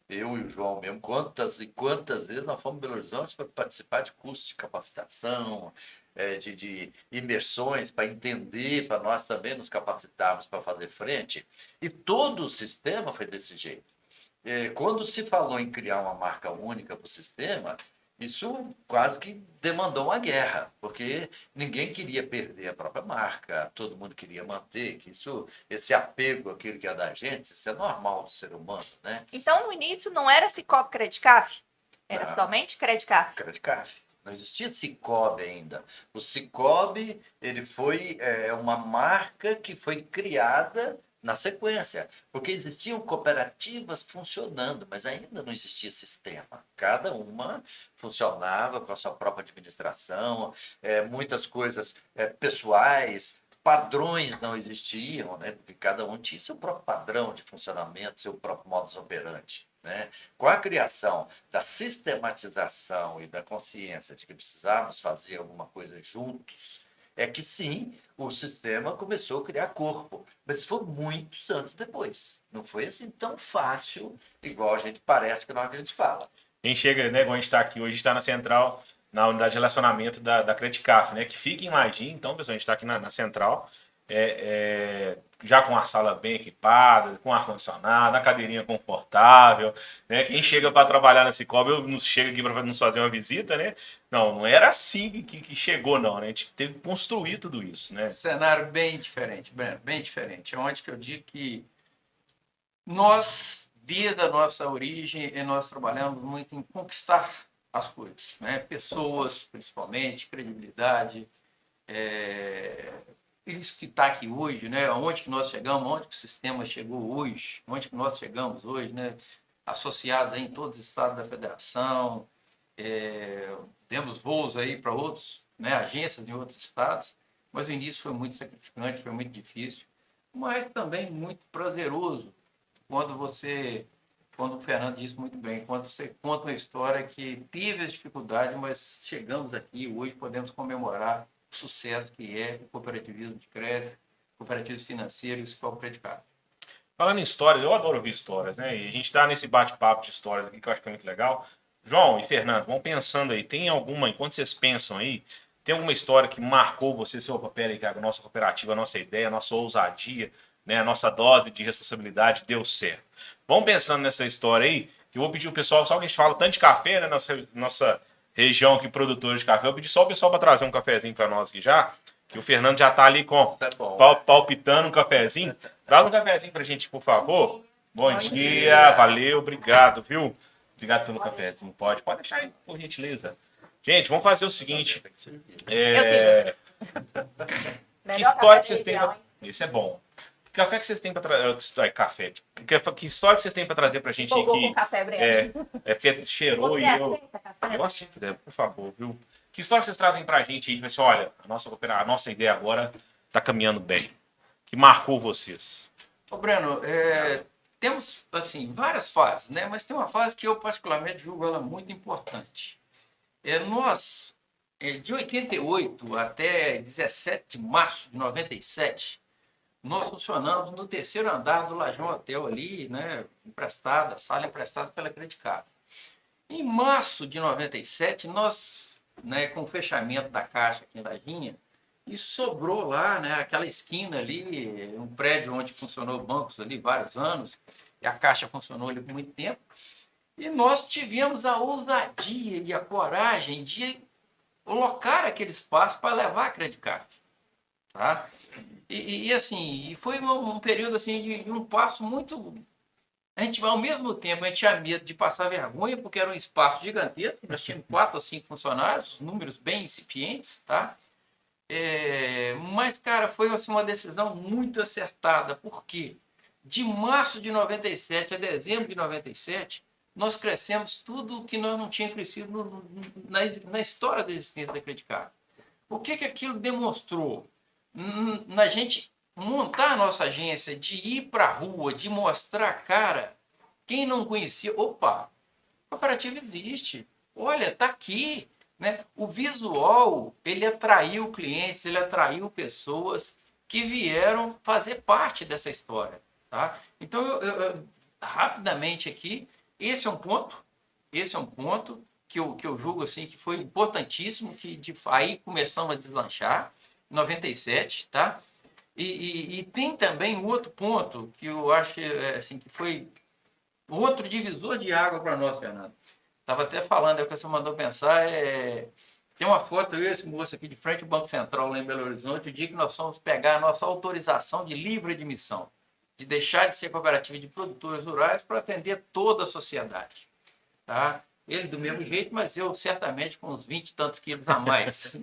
Eu e o João mesmo, quantas e quantas vezes nós fomos em Belo Horizonte para participar de cursos de capacitação, de imersões, para entender, para nós também nos capacitarmos para fazer frente. E todo o sistema foi desse jeito. Quando se falou em criar uma marca única para o sistema, isso quase que demandou uma guerra, porque ninguém queria perder a própria marca, todo mundo queria manter, que esse apego àquilo que é da gente, isso é normal do ser humano, né? Então, no início, não era Sicoob Credicap? Era somente Credicap? Credicap. Não existia Sicob ainda. O Sicob, ele foi uma marca que foi criada na sequência, porque existiam cooperativas funcionando, mas ainda não existia sistema. Cada uma funcionava com a sua própria administração, muitas coisas pessoais, padrões não existiam, né? Porque cada um tinha seu próprio padrão de funcionamento, seu próprio modus operandi. Né? Com a criação da sistematização e da consciência de que precisávamos fazer alguma coisa juntos, é que sim, o sistema começou a criar corpo, mas foi muitos anos depois. Não foi assim tão fácil, igual a gente parece que na hora que a gente fala. Quem chega, né, igual a gente está aqui hoje, a gente está na central, na unidade de relacionamento da Credicaf, né, que fica em Magim. Então, pessoal, a gente está aqui na central, já com a sala bem equipada, com ar-condicionado, a cadeirinha confortável, né? Quem chega para trabalhar na Cicobi, nos chega aqui para nos fazer uma visita, né? Não era assim que chegou, não, né? A gente teve que construir tudo isso, né? Cenário bem diferente, Breno, bem diferente. É onde que eu digo que nós, desde a nossa origem, nós trabalhamos muito em conquistar as coisas, né? Pessoas, principalmente, credibilidade, isso que está aqui hoje, né? Onde que nós chegamos, onde que o sistema chegou hoje, onde que nós chegamos hoje, né? Associados aí em todos os estados da federação, temos voos aí para outros, né? Agências em outros estados, mas o início foi muito sacrificante, foi muito difícil, mas também muito prazeroso quando o Fernando disse muito bem, quando você conta uma história que teve as dificuldades, mas chegamos aqui, hoje podemos comemorar o sucesso que é o cooperativismo de crédito, cooperativismo financeiro e o Cicobi Credicar. Falando em histórias, eu adoro ouvir histórias, né? E a gente está nesse bate-papo de histórias aqui que eu acho que é muito legal. João e Fernando, vão pensando aí, tem alguma, enquanto vocês pensam aí, tem alguma história que marcou você, seu papel aí, cara, a nossa cooperativa, a nossa ideia, a nossa ousadia, né? A nossa dose de responsabilidade deu certo. Vão pensando nessa história aí, que eu vou pedir o pessoal, só que a gente fala tanto de café, né? Nossa região aqui, produtora de café, eu vou pedir só o pessoal para trazer um cafezinho para nós aqui já, que o Fernando já tá ali com palpitando um cafezinho. Traz um cafezinho pra gente, por favor. Bom dia, valeu, obrigado, viu? Obrigado pelo cafezinho. Pode deixar aí, por gentileza. Gente, vamos fazer o seguinte. Que história que vocês têm pra... Isso é bom. Que café que vocês têm para trazer? Café. Que história que vocês têm para trazer pra gente aqui? Com café, Breno. Porque cheirou Você e eu. aceita café? Eu aceito, Débora, por favor, viu? Que história que vocês trazem pra gente aí? Assim, olha, a nossa ideia agora tá caminhando bem. Que marcou vocês. Ô, Breno, temos, assim, várias fases, né? Mas tem uma fase que eu particularmente julgo ela muito importante. Nós, de 88 até 17 de março de 97, nós funcionamos no terceiro andar do Lajão Hotel ali, né? Emprestada, sala emprestada pela Credicar. Em março de 97, nós, né, com o fechamento da caixa aqui em Lajinha, e sobrou lá, né, aquela esquina ali, um prédio onde funcionou bancos ali vários anos, e a caixa funcionou ali por muito tempo, e nós tivemos a ousadia e a coragem de colocar aquele espaço para levar a Credicar, tá? E assim, foi um período assim de um passo muito... A gente, ao mesmo tempo, a gente tinha medo de passar vergonha, porque era um espaço gigantesco, nós tínhamos 4 ou 5 funcionários, números bem incipientes, tá? Mas, cara, foi assim, uma decisão muito acertada, porque de março de 97 a dezembro de 97, nós crescemos tudo que nós não tínhamos crescido na história da existência da Credicar. O que aquilo demonstrou? Na gente montar a nossa agência, de ir para a rua, de mostrar a cara, quem não conhecia, opa, a cooperativa existe, olha, está aqui. Né? O visual, ele atraiu clientes, ele atraiu pessoas que vieram fazer parte dessa história. Tá? Então, rapidamente aqui, esse é um ponto que eu julgo assim, que foi importantíssimo, que aí começamos a deslanchar, em 97, tá? E tem também um outro ponto que eu acho assim, que foi outro divisor de água para nós, Fernando. Estava até falando, que você mandou pensar, tem uma foto, eu e esse moço aqui de frente ao Banco Central, lá em Belo Horizonte, o dia que nós fomos pegar a nossa autorização de livre admissão, de deixar de ser cooperativa de produtores rurais para atender toda a sociedade. Tá? Ele do mesmo jeito, mas eu certamente com uns 20 e tantos quilos a mais.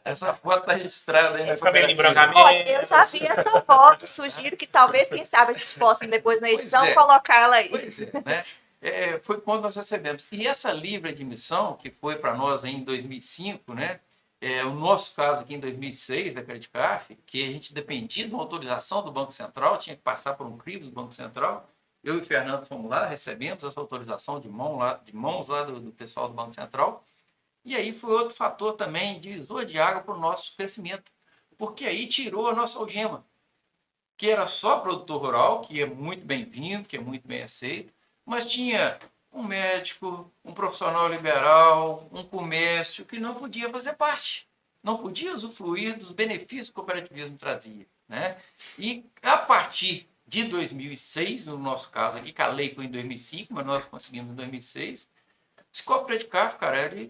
Essa foto está registrada aí na cooperativa. Olha, eu já vi essa foto, sugiro que talvez, quem sabe, a gente possa depois na edição colocar ela aí. Pois é, né? Foi quando nós recebemos. E essa livre admissão, que foi para nós em 2005, né? O nosso caso aqui em 2006, da Credicaf, que a gente dependia de uma autorização do Banco Central, tinha que passar por um crivo do Banco Central. Eu e o Fernando fomos lá, recebemos essa autorização de mãos lá do pessoal do Banco Central. E aí foi outro fator também, divisor de água para o nosso crescimento. porque aí tirou a nossa algema, que era só produtor rural, que é muito bem-vindo, que é muito bem aceito, mas tinha um médico, um profissional liberal, um comércio que não podia fazer parte, não podia usufruir dos benefícios que o cooperativismo trazia, né? E a partir de 2006, no nosso caso aqui, que a lei foi em 2005, mas nós conseguimos em 2006, esse Coopera de Café, cara,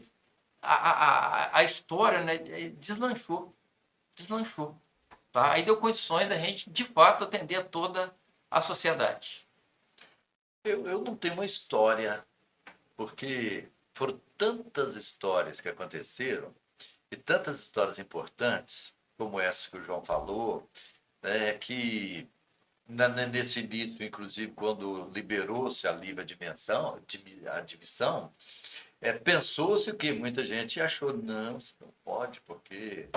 a história, né, deslanchou. Tá? Aí deu condições da gente, de fato, atender a toda a sociedade. Eu não tenho uma história, porque foram tantas histórias que aconteceram, e tantas histórias importantes, como essa que o João falou, né, que nesse início, inclusive, quando liberou-se a livre admissão, pensou-se o que muita gente achou, não, isso não pode, porque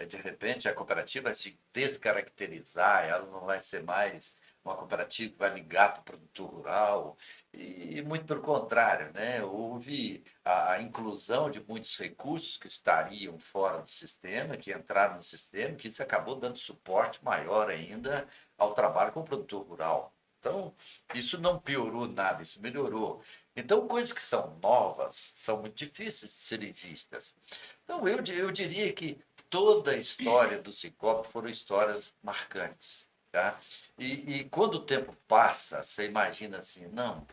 de repente a cooperativa vai se descaracterizar, ela não vai ser mais uma cooperativa que vai ligar para o produtor rural, e muito pelo contrário, né? Houve a inclusão de muitos recursos que estariam fora do sistema, que entraram no sistema, que isso acabou dando suporte maior ainda ao trabalho com o produtor rural. Então, isso não piorou nada, isso melhorou. Então, coisas que são novas são muito difíceis de serem vistas. Então, eu diria que toda a história do Cicobi foram histórias marcantes. Tá? E quando o tempo passa, você imagina assim, não,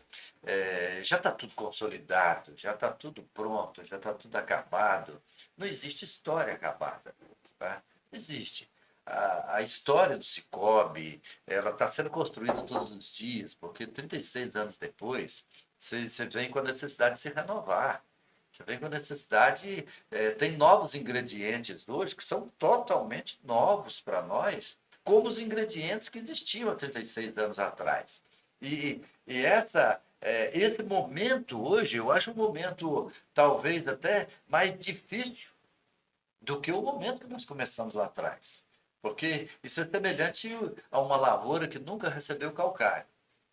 já está tudo consolidado, já está tudo pronto, já está tudo acabado. Não existe história acabada. Tá? Não existe. A história do Cicobi, ela está sendo construída todos os dias, porque 36 anos depois, você vem com a necessidade de se renovar. Você vem com a necessidade, tem novos ingredientes hoje que são totalmente novos para nós, como os ingredientes que existiam há 36 anos atrás. E esse momento hoje, eu acho um momento talvez até mais difícil do que o momento que nós começamos lá atrás. Porque isso é semelhante a uma lavoura que nunca recebeu calcário.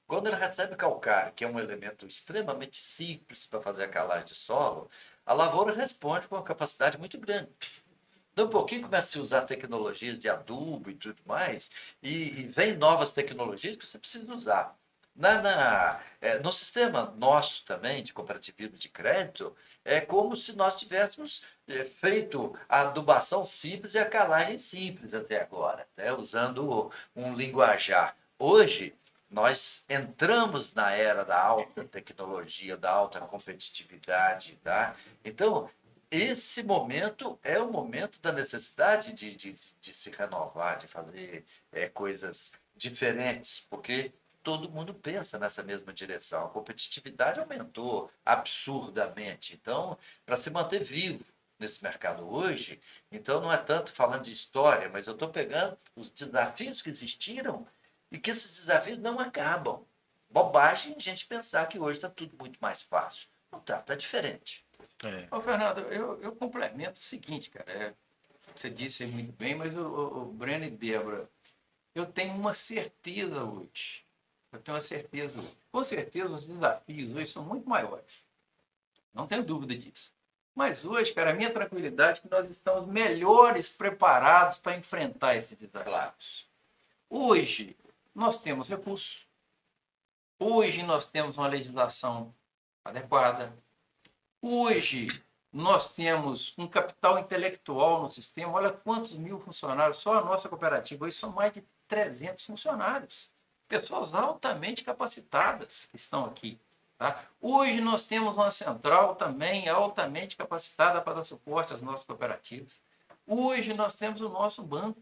Quando ela recebe calcário, que é um elemento extremamente simples para fazer a calagem de solo, a lavoura responde com uma capacidade muito grande. Então, um pouquinho começa a se usar tecnologias de adubo e tudo mais, e vem novas tecnologias que você precisa usar. No sistema nosso também, de cooperativismo de crédito, é como se nós tivéssemos feito a adubação simples e a calagem simples até agora, né? Usando um linguajar. Hoje, nós entramos na era da alta tecnologia, da alta competitividade. Tá? Então, esse momento é o momento da necessidade de se renovar, de fazer coisas diferentes, porque todo mundo pensa nessa mesma direção. A competitividade aumentou absurdamente. Então, para se manter vivo nesse mercado hoje, então não é tanto falando de história, mas eu estou pegando os desafios que existiram e que esses desafios não acabam. Bobagem a gente pensar que hoje está tudo muito mais fácil. Não está, está diferente. Ô, Fernando, eu complemento o seguinte, cara. Você disse muito bem, mas o Breno e Débora, eu tenho uma certeza hoje. Com certeza os desafios hoje são muito maiores. Não tenho dúvida disso. Mas hoje, cara, a minha tranquilidade é que nós estamos melhores preparados para enfrentar esses desafios. Hoje, nós temos recursos. Hoje, nós temos uma legislação adequada. Hoje, nós temos um capital intelectual no sistema. Olha quantos mil funcionários. Só a nossa cooperativa hoje são mais de 300 funcionários. Pessoas altamente capacitadas que estão aqui. Tá? Hoje nós temos uma central também altamente capacitada para dar suporte às nossas cooperativas. Hoje nós temos o nosso banco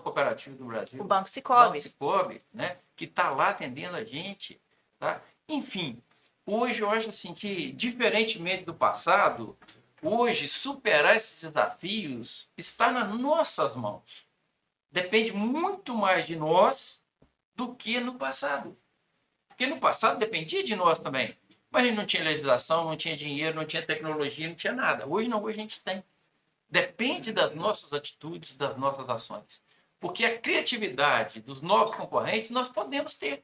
cooperativo do Brasil. O Banco Cicobi. Banco Cicobi, né? Que está lá atendendo a gente. Tá? Enfim, hoje eu acho assim que, diferentemente do passado, hoje superar esses desafios está nas nossas mãos. Depende muito mais de nós do que no passado. Porque no passado dependia de nós também. Mas a gente não tinha legislação, não tinha dinheiro, não tinha tecnologia, não tinha nada. Hoje não, hoje a gente tem. Depende das nossas atitudes, das nossas ações. Porque a criatividade dos novos concorrentes nós podemos ter.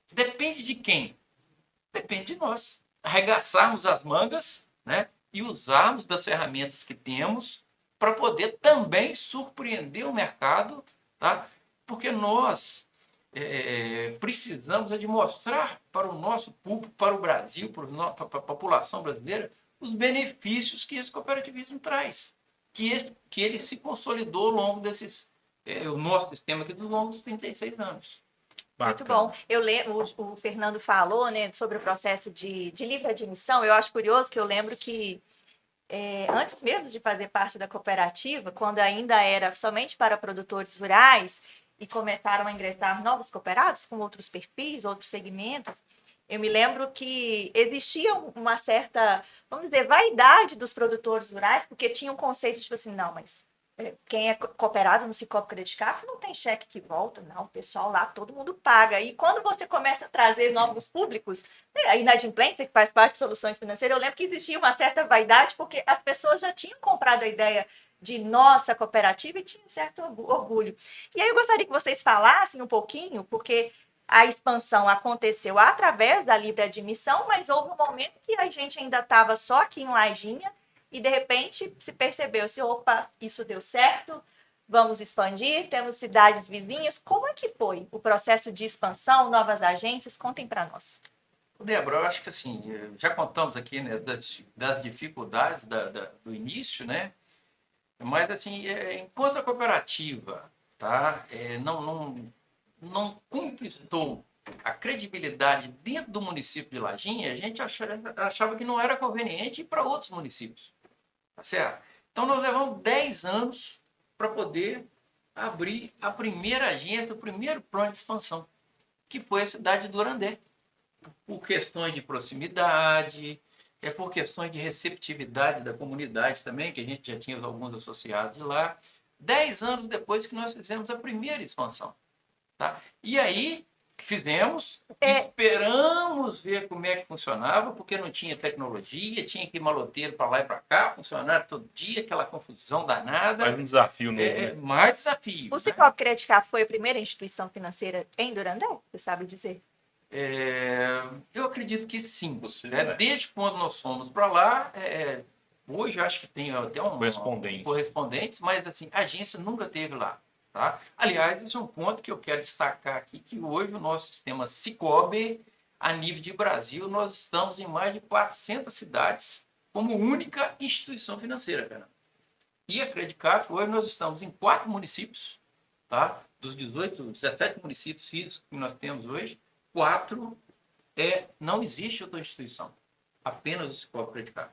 Depende de quem? Depende de nós. Arregaçarmos as mangas, né? E usarmos das ferramentas que temos para poder também surpreender o mercado, tá? Porque nós precisamos de mostrar para o nosso público, para o Brasil, para a população brasileira, os benefícios que esse cooperativismo traz, que ele se consolidou ao longo o nosso sistema aqui dos longos 36 anos. Muito Bacana. bom. Eu lembro, o Fernando falou, né, sobre o processo de livre admissão. Eu acho curioso que eu lembro que antes mesmo de fazer parte da cooperativa, quando ainda era somente para produtores rurais e começaram a ingressar novos cooperados com outros perfis, outros segmentos, eu me lembro que existia uma certa, vamos dizer, vaidade dos produtores rurais, porque tinha um conceito tipo assim, não, mas quem é cooperado no Sicoob Credit Card não tem cheque que volta, não, o pessoal lá, todo mundo paga. E quando você começa a trazer novos públicos, a inadimplência, que faz parte de soluções financeiras, eu lembro que existia uma certa vaidade, porque as pessoas já tinham comprado a ideia de nossa cooperativa e tinham certo orgulho. E aí eu gostaria que vocês falassem um pouquinho, porque a expansão aconteceu através da livre admissão, mas houve um momento que a gente ainda estava só aqui em Lajinha, e de repente se percebeu assim, opa, isso deu certo, vamos expandir, temos cidades vizinhas. Como é que foi o processo de expansão, novas agências? Contem para nós. Débora, eu acho que assim, já contamos aqui, né, das dificuldades do início, né? Mas assim, enquanto a cooperativa, tá, não conquistou a credibilidade dentro do município de Lajinha, a gente achava que não era conveniente ir para outros municípios. Tá certo? Então, nós levamos 10 anos para poder abrir a primeira agência, o primeiro plano de expansão, que foi a cidade de Durandé. Por questões de proximidade, por questões de receptividade da comunidade também, que a gente já tinha alguns associados de lá. 10 anos depois que nós fizemos a primeira expansão. Tá? E aí, fizemos, esperamos ver como é que funcionava, porque não tinha tecnologia, tinha que ir maloteiro para lá e para cá, funcionário todo dia, aquela confusão danada. Mais um desafio novo, né? Mais desafio. O Sicoob Credit Card foi a primeira instituição financeira em Durandé? Você sabe dizer? Eu acredito que sim. Possível, Desde quando nós fomos para lá, hoje eu acho que tem até correspondentes, mas assim, a agência nunca teve lá. Tá? Aliás, esse é um ponto que eu quero destacar aqui, que hoje o nosso sistema Sicoob, a nível de Brasil, nós estamos em mais de 400 cidades como única instituição financeira, Fernando. E a Credit Card, hoje nós estamos em 4 municípios, tá? Dos 17 municípios físicos que nós temos hoje, 4 não existe outra instituição, apenas o Sicoob Credit Card.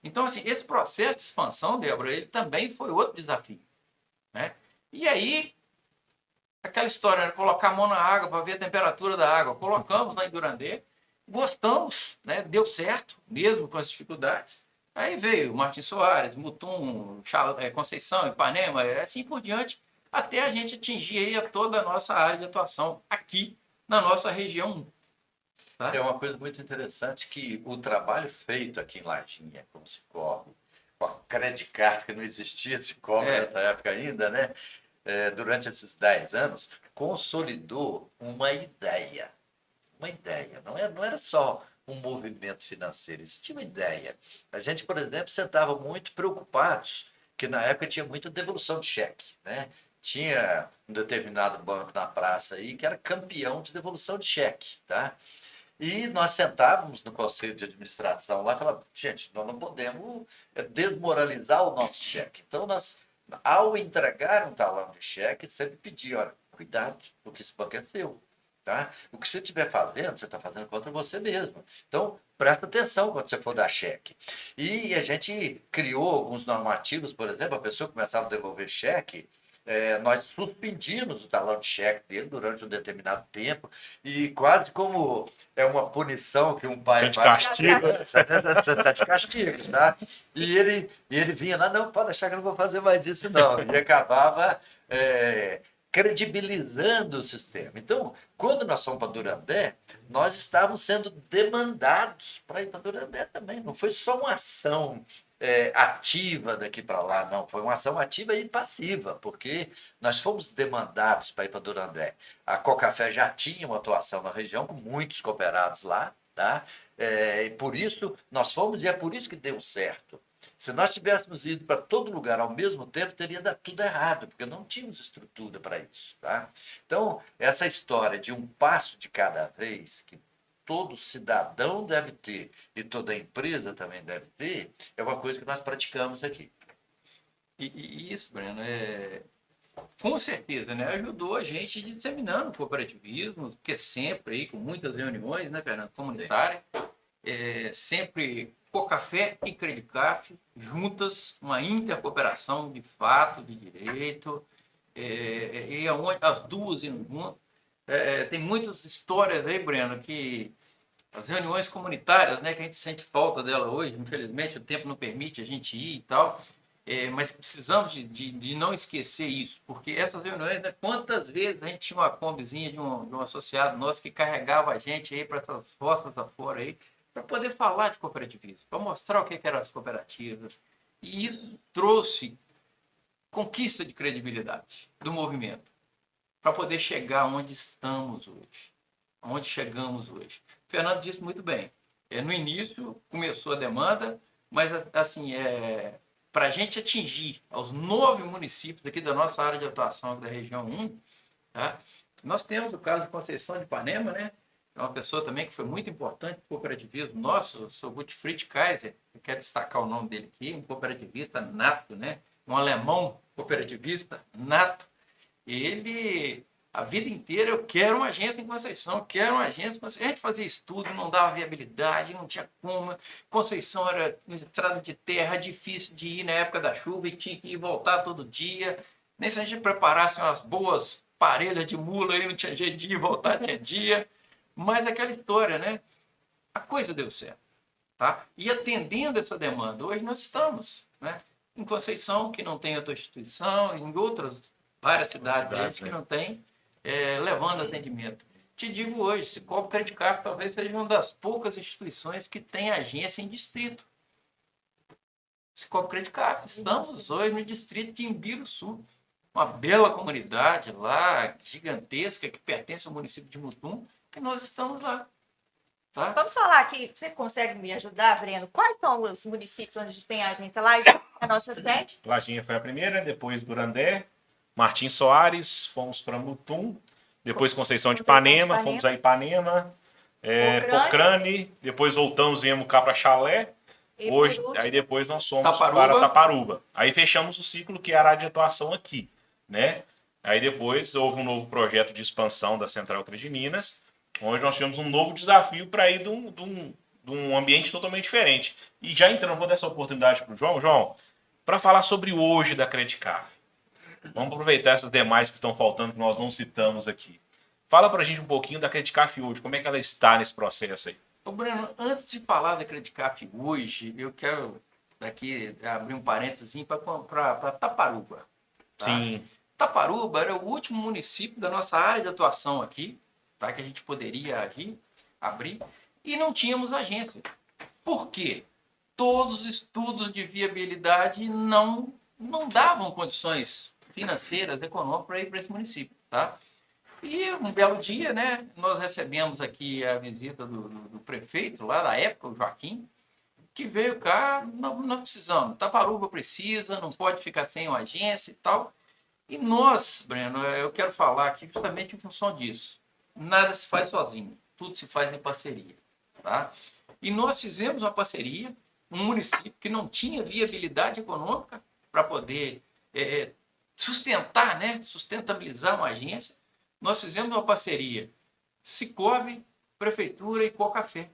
Então, assim, esse processo de expansão, Débora, ele também foi outro desafio, né? E aí, aquela história, né? Colocar a mão na água para ver a temperatura da água. Colocamos lá em Durandé, gostamos, né? Deu certo, mesmo com as dificuldades. Aí veio Martin Soares, Mutum, Conceição, Ipanema, assim por diante, até a gente atingir aí toda a nossa área de atuação aqui na nossa região 1. Tá? É uma coisa muito interessante que o trabalho feito aqui em Lajinha, com o Sicoob, com a Credit Card, que não existia Sicoob nessa época ainda, né? Durante esses 10 anos, consolidou uma ideia. Uma ideia. Não era só um movimento financeiro, existia uma ideia. A gente, por exemplo, sentava muito preocupados, que na época tinha muita devolução de cheque, né? Tinha um determinado banco na praça aí que era campeão de devolução de cheque, tá? E nós sentávamos no conselho de administração lá e falávamos, gente, nós não podemos desmoralizar o nosso cheque. Então, nós, ao entregar um talão de cheque, sempre pedir, olha, cuidado, porque esse banco é seu. Tá? O que você estiver fazendo, você está fazendo contra você mesmo. Então, presta atenção quando você for dar cheque. E a gente criou alguns normativos, por exemplo, a pessoa começava a devolver cheque, nós suspendimos o talão de cheque dele durante um determinado tempo, e quase como uma punição que um pai faz. Você está de castigo, tá? E ele vinha lá, não, pode deixar que eu não vou fazer mais isso, não. E acabava credibilizando o sistema. Então, quando nós fomos para Durandé, nós estávamos sendo demandados para ir para Durandé também. Não foi só uma ação ativa daqui para lá, não. Foi uma ação ativa e passiva, porque nós fomos demandados para ir para Durandé. A Cocafé já tinha uma atuação na região, com muitos cooperados lá, tá? E por isso nós fomos, e é por isso que deu certo. Se nós tivéssemos ido para todo lugar ao mesmo tempo, teria dado tudo errado, porque não tínhamos estrutura para isso. Tá? Então, essa história de um passo de cada vez, que todo cidadão deve ter e toda empresa também deve ter, é uma coisa que nós praticamos aqui. E isso, Breno, com certeza, né, ajudou a gente disseminando o cooperativismo, que é sempre aí, com muitas reuniões, né, Fernando, comunitária, sempre Cocafé e Credicaf, juntas, uma intercooperação de fato, de direito, e as duas indo juntas. Tem muitas histórias aí, Breno, que as reuniões comunitárias, né, que a gente sente falta dela hoje, infelizmente o tempo não permite a gente ir e tal, mas precisamos de não esquecer isso, porque essas reuniões, né, quantas vezes a gente tinha uma combizinha de um associado nosso que carregava a gente aí para essas roças afora aí, para poder falar de cooperativismo, para mostrar o que eram as cooperativas. E isso trouxe conquista de credibilidade do movimento, para poder chegar onde estamos hoje, onde chegamos hoje. O Fernando disse muito bem, no início começou a demanda, mas assim, para a gente atingir aos 9 municípios aqui da nossa área de atuação, da região 1, tá? Nós temos o caso de Conceição de Ipanema, né? É uma pessoa também que foi muito importante para o cooperativismo nosso, o Sr. Gottfried Kaiser, eu quero destacar o nome dele aqui, um cooperativista nato, né? Um alemão cooperativista nato. Ele, a vida inteira, eu quero uma agência em Conceição, eu quero uma agência em Conceição. A gente fazia estudo, não dava viabilidade, não tinha como. Conceição era estrada de terra, difícil de ir na época da chuva e tinha que ir e voltar todo dia. Nem se a gente preparasse umas boas parelhas de mula, aí não tinha jeito de ir e voltar, tinha dia. Mas aquela história, né? A coisa deu certo. Tá? E atendendo essa demanda, hoje nós estamos, né? Em Conceição, que não tem outra instituição, em outras várias cidades que não tem, levando atendimento. Te digo hoje, Cicobi Credicaf talvez seja uma das poucas instituições que tem agência em distrito. Cicobi Credicaf, estamos hoje no distrito de Imbiruçu, uma bela comunidade lá, gigantesca, que pertence ao município de Mutum, que nós estamos lá. Tá? Vamos falar aqui, você consegue me ajudar, Breno? Quais são os municípios onde a gente tem a agência lá? A nossa sede? Lajinha foi a primeira, depois Durandé, Martins Soares, fomos para Mutum, depois Conceição de Ipanema, fomos a Ipanema, Pocrane, depois voltamos, viemos cá para Chalé, hoje, aí depois nós fomos para Taparuba. Aí fechamos o ciclo, que é a área de atuação aqui, né? Aí depois houve um novo projeto de expansão da Central Cred Minas, onde nós tivemos um novo desafio para ir de um ambiente totalmente diferente. E já entrando, vou dar essa oportunidade para o João. João, para falar sobre hoje da Credicaf. Vamos aproveitar essas demais que estão faltando, que nós não citamos aqui. Fala para a gente um pouquinho da Credicaf hoje, como é que ela está nesse processo aí? Ô, Breno, antes de falar da Credicaf hoje, eu quero daqui abrir um parênteses para Taparuba. Tá? Sim. Taparuba era o último município da nossa área de atuação aqui, tá? Que a gente poderia abrir, e não tínhamos agência. Por quê? Todos os estudos de viabilidade não davam condições financeiras, econômicas para ir para esse município. Tá? E um belo dia, né, nós recebemos aqui a visita do prefeito, lá da época, o Joaquim, que veio cá, nós precisamos, Taparuba precisa, não pode ficar sem uma agência e tal. E nós, Breno, eu quero falar aqui justamente em função disso. Nada se faz sozinho, tudo se faz em parceria. Tá? E nós fizemos uma parceria, um município que não tinha viabilidade econômica para poder sustentar, né, sustentabilizar uma agência. Nós fizemos uma parceria Cicobi, Prefeitura e Cocafé.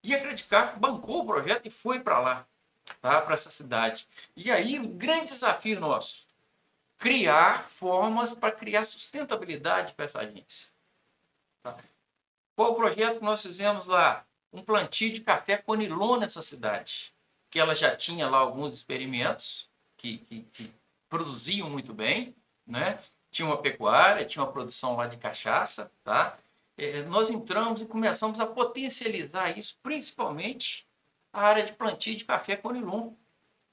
E a Credicaf bancou o projeto e foi para lá, tá, para essa cidade. E aí, o grande desafio nosso, criar formas para criar sustentabilidade para essa agência. Tá? Qual o projeto que nós fizemos lá? Um plantio de café Conilon nessa cidade, que ela já tinha lá alguns experimentos que produziam muito bem, né? Tinha uma pecuária, tinha uma produção lá de cachaça, tá? Nós entramos e começamos a potencializar isso, principalmente a área de plantio de café Conilon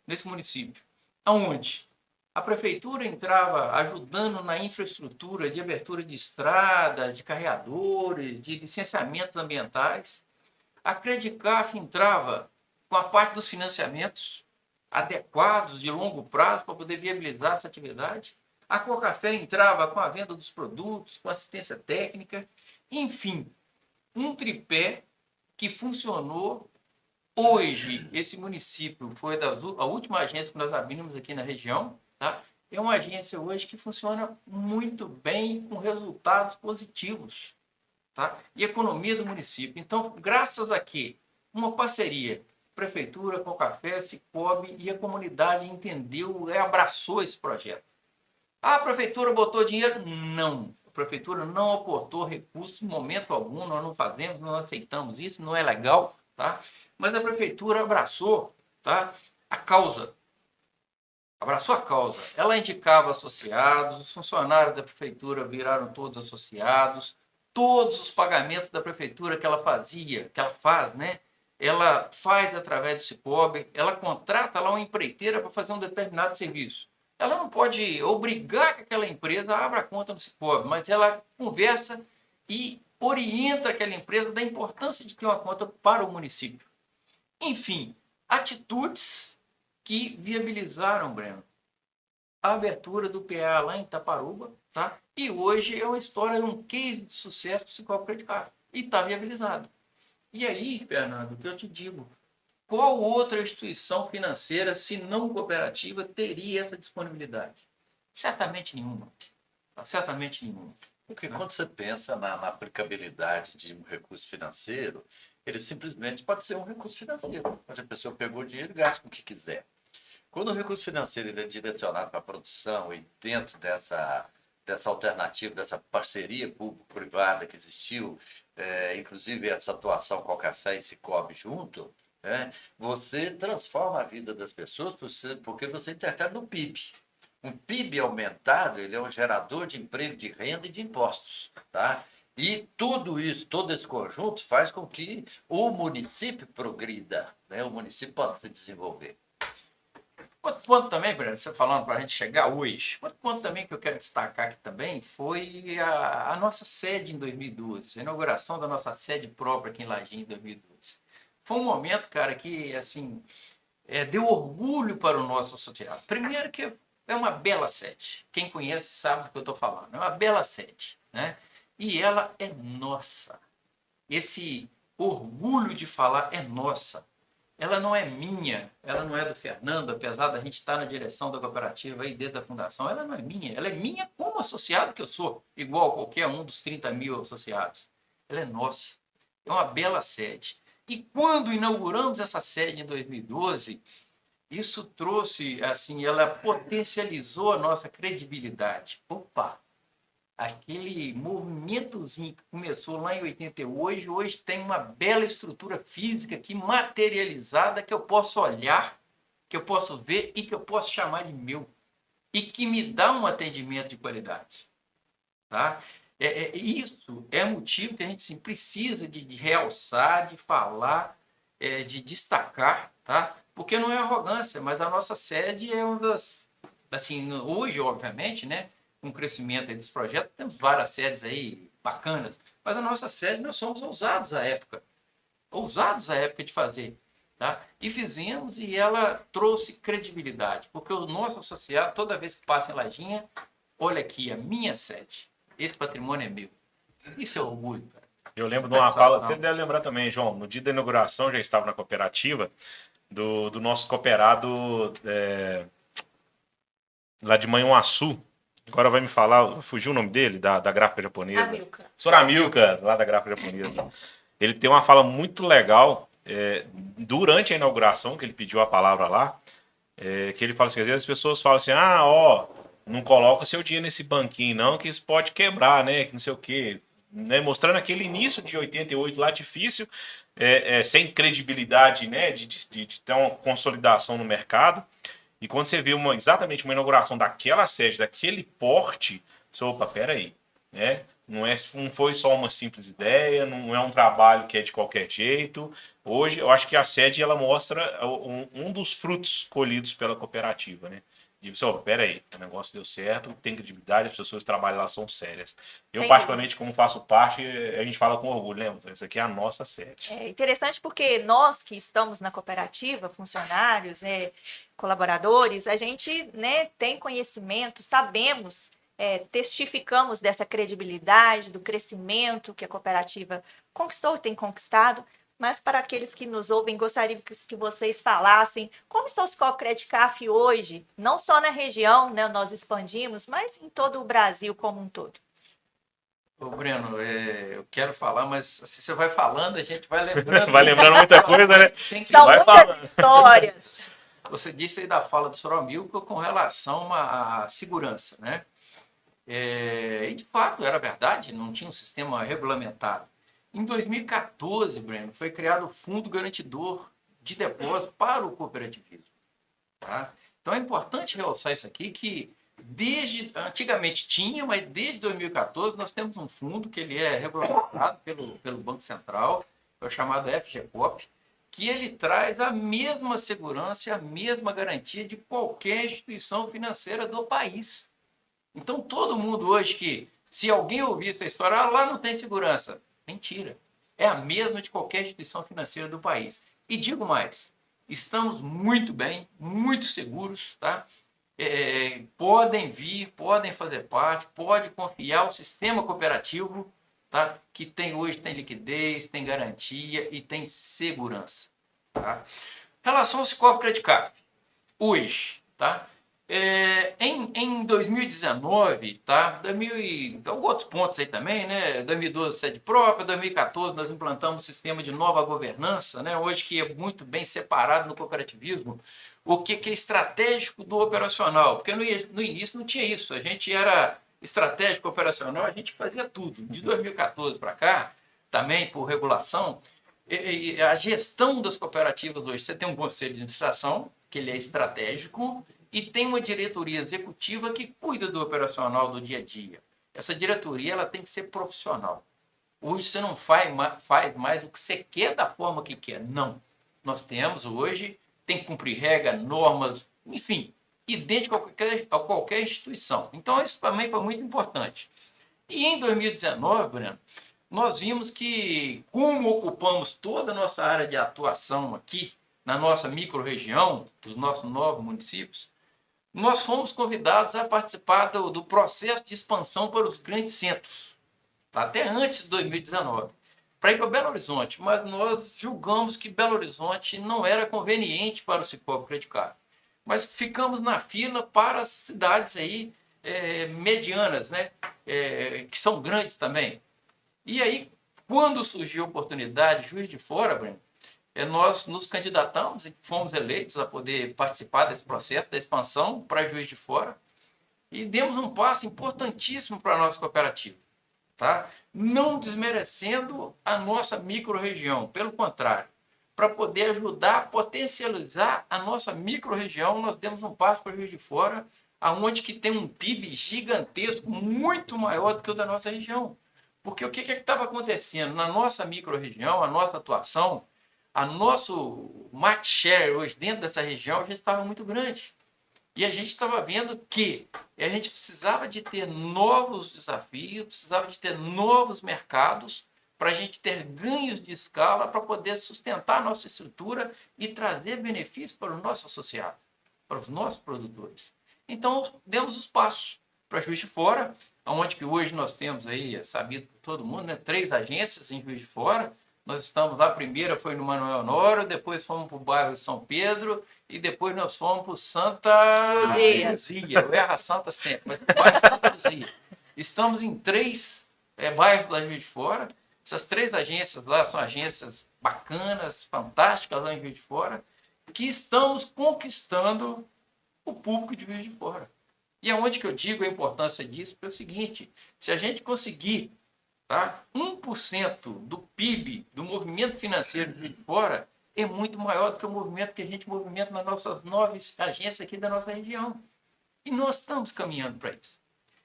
nesse município. Aonde? A prefeitura entrava ajudando na infraestrutura de abertura de estradas, de carreadores, de licenciamentos ambientais. A Credicaf entrava com a parte dos financiamentos, adequados de longo prazo para poder viabilizar essa atividade. A Cocafé entrava com a venda dos produtos, com assistência técnica, enfim, um tripé que funcionou. Hoje, esse município foi a última agência que nós abrimos aqui na região, tá? É uma agência hoje que funciona muito bem, com resultados positivos, tá? E economia do município. Então, graças a quê? Uma parceria, Prefeitura, Cocafé, Sicob, e a comunidade entendeu e abraçou esse projeto. A Prefeitura botou dinheiro? Não. A Prefeitura não aportou recursos em momento algum, nós não fazemos, não aceitamos isso, não é legal, tá? Mas a Prefeitura abraçou, tá, a causa. Abraçou a causa. Ela indicava associados, os funcionários da Prefeitura viraram todos associados, todos os pagamentos da Prefeitura que ela fazia, que ela faz, né? Ela faz através do Sicob, ela contrata lá uma empreiteira para fazer um determinado serviço. Ela não pode obrigar que aquela empresa abra conta no Sicob, mas ela conversa e orienta aquela empresa da importância de ter uma conta para o município. Enfim, atitudes que viabilizaram, Breno, a abertura do PA lá em Itaparuba, tá? E hoje é uma história, um case de sucesso do Sicob Credit Card. E está viabilizado. E aí, Fernando, o que eu te digo, qual outra instituição financeira, se não cooperativa, teria essa disponibilidade? Certamente nenhuma. Certamente nenhuma. Porque quando você pensa na aplicabilidade de um recurso financeiro, ele simplesmente pode ser um recurso financeiro, onde a pessoa pegou o dinheiro e gasta com o que quiser. Quando o recurso financeiro ele é direcionado para a produção e dentro dessa alternativa, dessa parceria público-privada que existiu, inclusive essa atuação com a Café e Sicob junto, você transforma a vida das pessoas porque você interfere no PIB. Um PIB aumentado, ele é um gerador de emprego, de renda e de impostos, tá? E tudo isso, todo esse conjunto faz com que o município progrida, né? O município possa se desenvolver. Outro ponto também, Breno, você falando para a gente chegar hoje, outro ponto também que eu quero destacar aqui também foi a nossa sede em 2012, a inauguração da nossa sede própria aqui em Lajinha em 2012. Foi um momento, cara, que, assim, deu orgulho para o nosso associado. Primeiro que é uma bela sede. Quem conhece sabe do que eu estou falando. É uma bela sede, né? E ela é nossa. Esse orgulho de falar é nossa. Ela não é minha, ela não é do Fernando, apesar da gente estar na direção da cooperativa e dentro da fundação, ela não é minha. Ela é minha como associado que eu sou, igual a qualquer um dos 30 mil associados. Ela é nossa. É uma bela sede. E quando inauguramos essa sede em 2012, isso trouxe, assim, ela potencializou a nossa credibilidade. Opa! Aquele movimentozinho que começou lá em 88, hoje tem uma bela estrutura física aqui materializada que eu posso olhar, que eu posso ver e que eu posso chamar de meu. E que me dá um atendimento de qualidade. Tá? Isso é motivo que a gente assim, precisa de realçar, de falar, de destacar, tá? Porque não é arrogância, mas a nossa sede é uma das... Assim, hoje, obviamente, né? Com o crescimento dos projetos, temos várias sedes aí bacanas, mas a nossa sede nós somos ousados à época de fazer, tá? E fizemos e ela trouxe credibilidade, porque o nosso associado, toda vez que passa em Lajinha, olha aqui, a minha sede, esse patrimônio é meu. Isso é orgulho, cara. Eu lembro de uma fala, você deve lembrar também, João, no dia da inauguração, já estava na cooperativa, do nosso cooperado lá de Manhuaçu. Agora vai me falar, fugiu o nome dele, da gráfica japonesa. Amilcar. Soramilcar, lá da gráfica japonesa. Ele tem uma fala muito legal durante a inauguração, que ele pediu a palavra lá, que ele fala assim, às vezes as pessoas falam assim, não coloca seu dinheiro nesse banquinho não, que isso pode quebrar, né, que não sei o quê. Né? Mostrando aquele início de 88 lá difícil, sem credibilidade, né, de ter uma consolidação no mercado. E quando você vê exatamente uma inauguração daquela sede, daquele porte, você, opa, peraí, né? Não foi só uma simples ideia, não é um trabalho que é de qualquer jeito. Hoje, eu acho que a sede ela mostra um dos frutos colhidos pela cooperativa, né? E você, peraí, o negócio deu certo, tem credibilidade, as pessoas que trabalham lá são sérias. Eu, Sem particularmente, como faço parte, a gente fala com orgulho, né? Então, isso aqui é a nossa sede. É interessante porque nós que estamos na cooperativa, funcionários, colaboradores, a gente, né, tem conhecimento, sabemos, testificamos dessa credibilidade, do crescimento que a cooperativa conquistou e tem conquistado, mas para aqueles que nos ouvem, gostaria que vocês falassem como está o Sicoob Credicaf hoje, não só na região, né, nós expandimos, mas em todo o Brasil como um todo. Ô, Breno, eu quero falar, mas se você vai falando, a gente vai lembrando. Vai lembrando muita coisa, né? São vai muitas falando. histórias. Você disse aí da fala do Soromilco com relação à segurança, né? E de fato era verdade, não tinha um sistema regulamentado. Em 2014, Breno, foi criado o Fundo Garantidor de Depósito para o cooperativismo. Tá? Então é importante realçar isso aqui, que antigamente tinha, mas desde 2014 nós temos um fundo que ele é regulamentado pelo Banco Central, é o chamado FGCOP, que ele traz a mesma segurança e a mesma garantia de qualquer instituição financeira do país. Então, todo mundo hoje que, se alguém ouvir essa história, lá não tem segurança. Mentira. É a mesma de qualquer instituição financeira do país. E digo mais, estamos muito bem, muito seguros, tá? Podem vir, podem fazer parte, pode confiar o sistema cooperativo, tá? Que hoje tem liquidez, tem garantia e tem segurança. Tá? Em relação ao Sicoob Credicaf, hoje, tá? Em 2019, tá? Outros pontos aí também, né? 2012 sede própria, 2014 nós implantamos um sistema de nova governança, né? Hoje que é muito bem separado no cooperativismo, o que é estratégico do operacional, porque no início não tinha isso, a gente era estratégico operacional, a gente fazia tudo. De 2014 para cá, também por regulação, a gestão das cooperativas hoje, você tem um conselho de administração, que ele é estratégico, e tem uma diretoria executiva que cuida do operacional do dia a dia. Essa diretoria ela tem que ser profissional. Hoje você não faz mais o que você quer da forma que quer. Não. Nós temos hoje, tem que cumprir regras, normas, enfim, idêntico a qualquer instituição. Então isso também foi muito importante. E em 2019, Breno, nós vimos que, como ocupamos toda a nossa área de atuação aqui, na nossa microrregião, dos nossos 9 municípios, nós fomos convidados a participar do processo de expansão para os grandes centros, até antes de 2019, para ir para Belo Horizonte, mas nós julgamos que Belo Horizonte não era conveniente para o Sicoob Credicaf. Mas ficamos na fila para as cidades aí, medianas, né? Que são grandes também. E aí, quando surgiu a oportunidade, Juiz de Fora, Breno, nós nos candidatamos e fomos eleitos a poder participar desse processo da expansão para Juiz de Fora e demos um passo importantíssimo para a nossa cooperativa, tá? Não desmerecendo a nossa microrregião, pelo contrário, para poder ajudar a potencializar a nossa microrregião, nós demos um passo para Juiz de Fora, aonde que tem um PIB gigantesco, muito maior do que o da nossa região. Porque o que estava acontecendo? Na nossa microrregião, a nossa atuação, a nosso market share hoje dentro dessa região já estava muito grande. E a gente estava vendo que a gente precisava de ter novos desafios, precisava de ter novos mercados para a gente ter ganhos de escala para poder sustentar a nossa estrutura e trazer benefícios para o nosso associado, para os nossos produtores. Então, demos os passos para Juiz de Fora, onde que hoje nós temos aí, sabido por todo mundo, né, 3 agências em Juiz de Fora. Nós estamos lá, a primeira foi no Manuel Honório, depois fomos para o bairro São Pedro e depois nós fomos para o Santa Luzia. Eu erro a Santa sempre, mas o bairro Santa Luzia. Estamos em 3 bairros lá em Juiz de Fora. Essas 3 agências lá são agências bacanas, fantásticas lá em Juiz de Fora, que estamos conquistando o público de Juiz de Fora. E aonde que eu digo a importância disso? É o seguinte, se a gente conseguir, tá, 1% do PIB do movimento financeiro de fora é muito maior do que o movimento que a gente movimenta nas nossas 9 agências aqui da nossa região. E nós estamos caminhando para isso.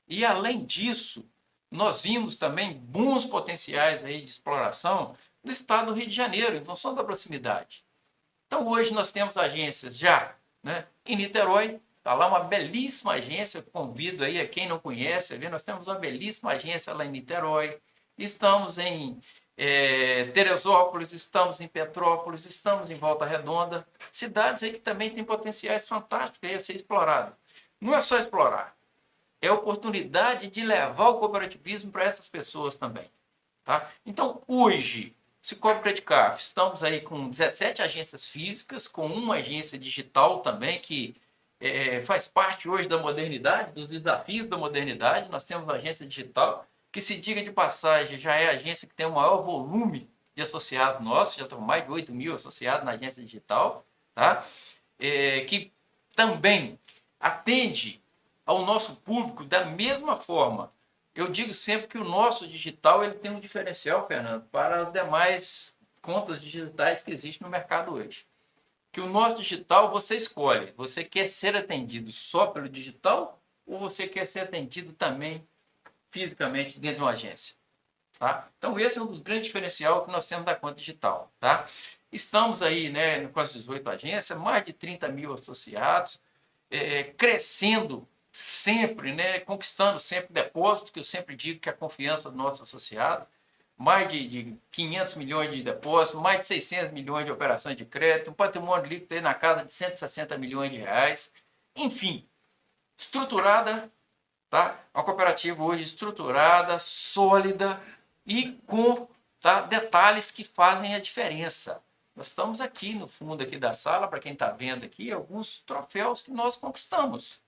E além disso, nós vimos também bons potenciais aí de exploração no estado do Rio de Janeiro, em função da proximidade. Então hoje nós temos agências já, né, em Niterói, Está lá uma belíssima agência, convido aí a quem não conhece, nós temos uma belíssima agência lá em Niterói, estamos em Teresópolis, estamos em Petrópolis, estamos em Volta Redonda, cidades aí que também têm potenciais fantásticos aí a ser explorado. Não é só explorar, é oportunidade de levar o cooperativismo para essas pessoas também. Tá? Então, hoje, Cicobi Credicarf, estamos aí com 17 agências físicas, com uma agência digital também, que faz parte hoje da modernidade, dos desafios da modernidade. Nós temos uma agência digital, que, se diga de passagem, já é a agência que tem o maior volume de associados nossos, já estamos mais de 8 mil associados na agência digital, tá? Que também atende ao nosso público da mesma forma. Eu digo sempre que o nosso digital ele tem um diferencial, Fernando, para as demais contas digitais que existem no mercado hoje. Que o nosso digital você escolhe. Você quer ser atendido só pelo digital ou você quer ser atendido também fisicamente dentro de uma agência? Tá? Então, esse é um dos grandes diferenciais que nós temos da conta digital. Tá? Estamos aí, né, com as 18 agências, mais de 30 mil associados, crescendo sempre, né, conquistando sempre depósitos, que eu sempre digo que é a confiança do nosso associado, mais de 500 milhões de depósitos, mais de 600 milhões de operações de crédito, um patrimônio líquido aí na casa de 160 milhões de reais, enfim, estruturada, tá? Uma cooperativa hoje estruturada, sólida e com, tá, detalhes que fazem a diferença. Nós estamos aqui no fundo aqui da sala, para quem está vendo aqui, alguns troféus que nós conquistamos.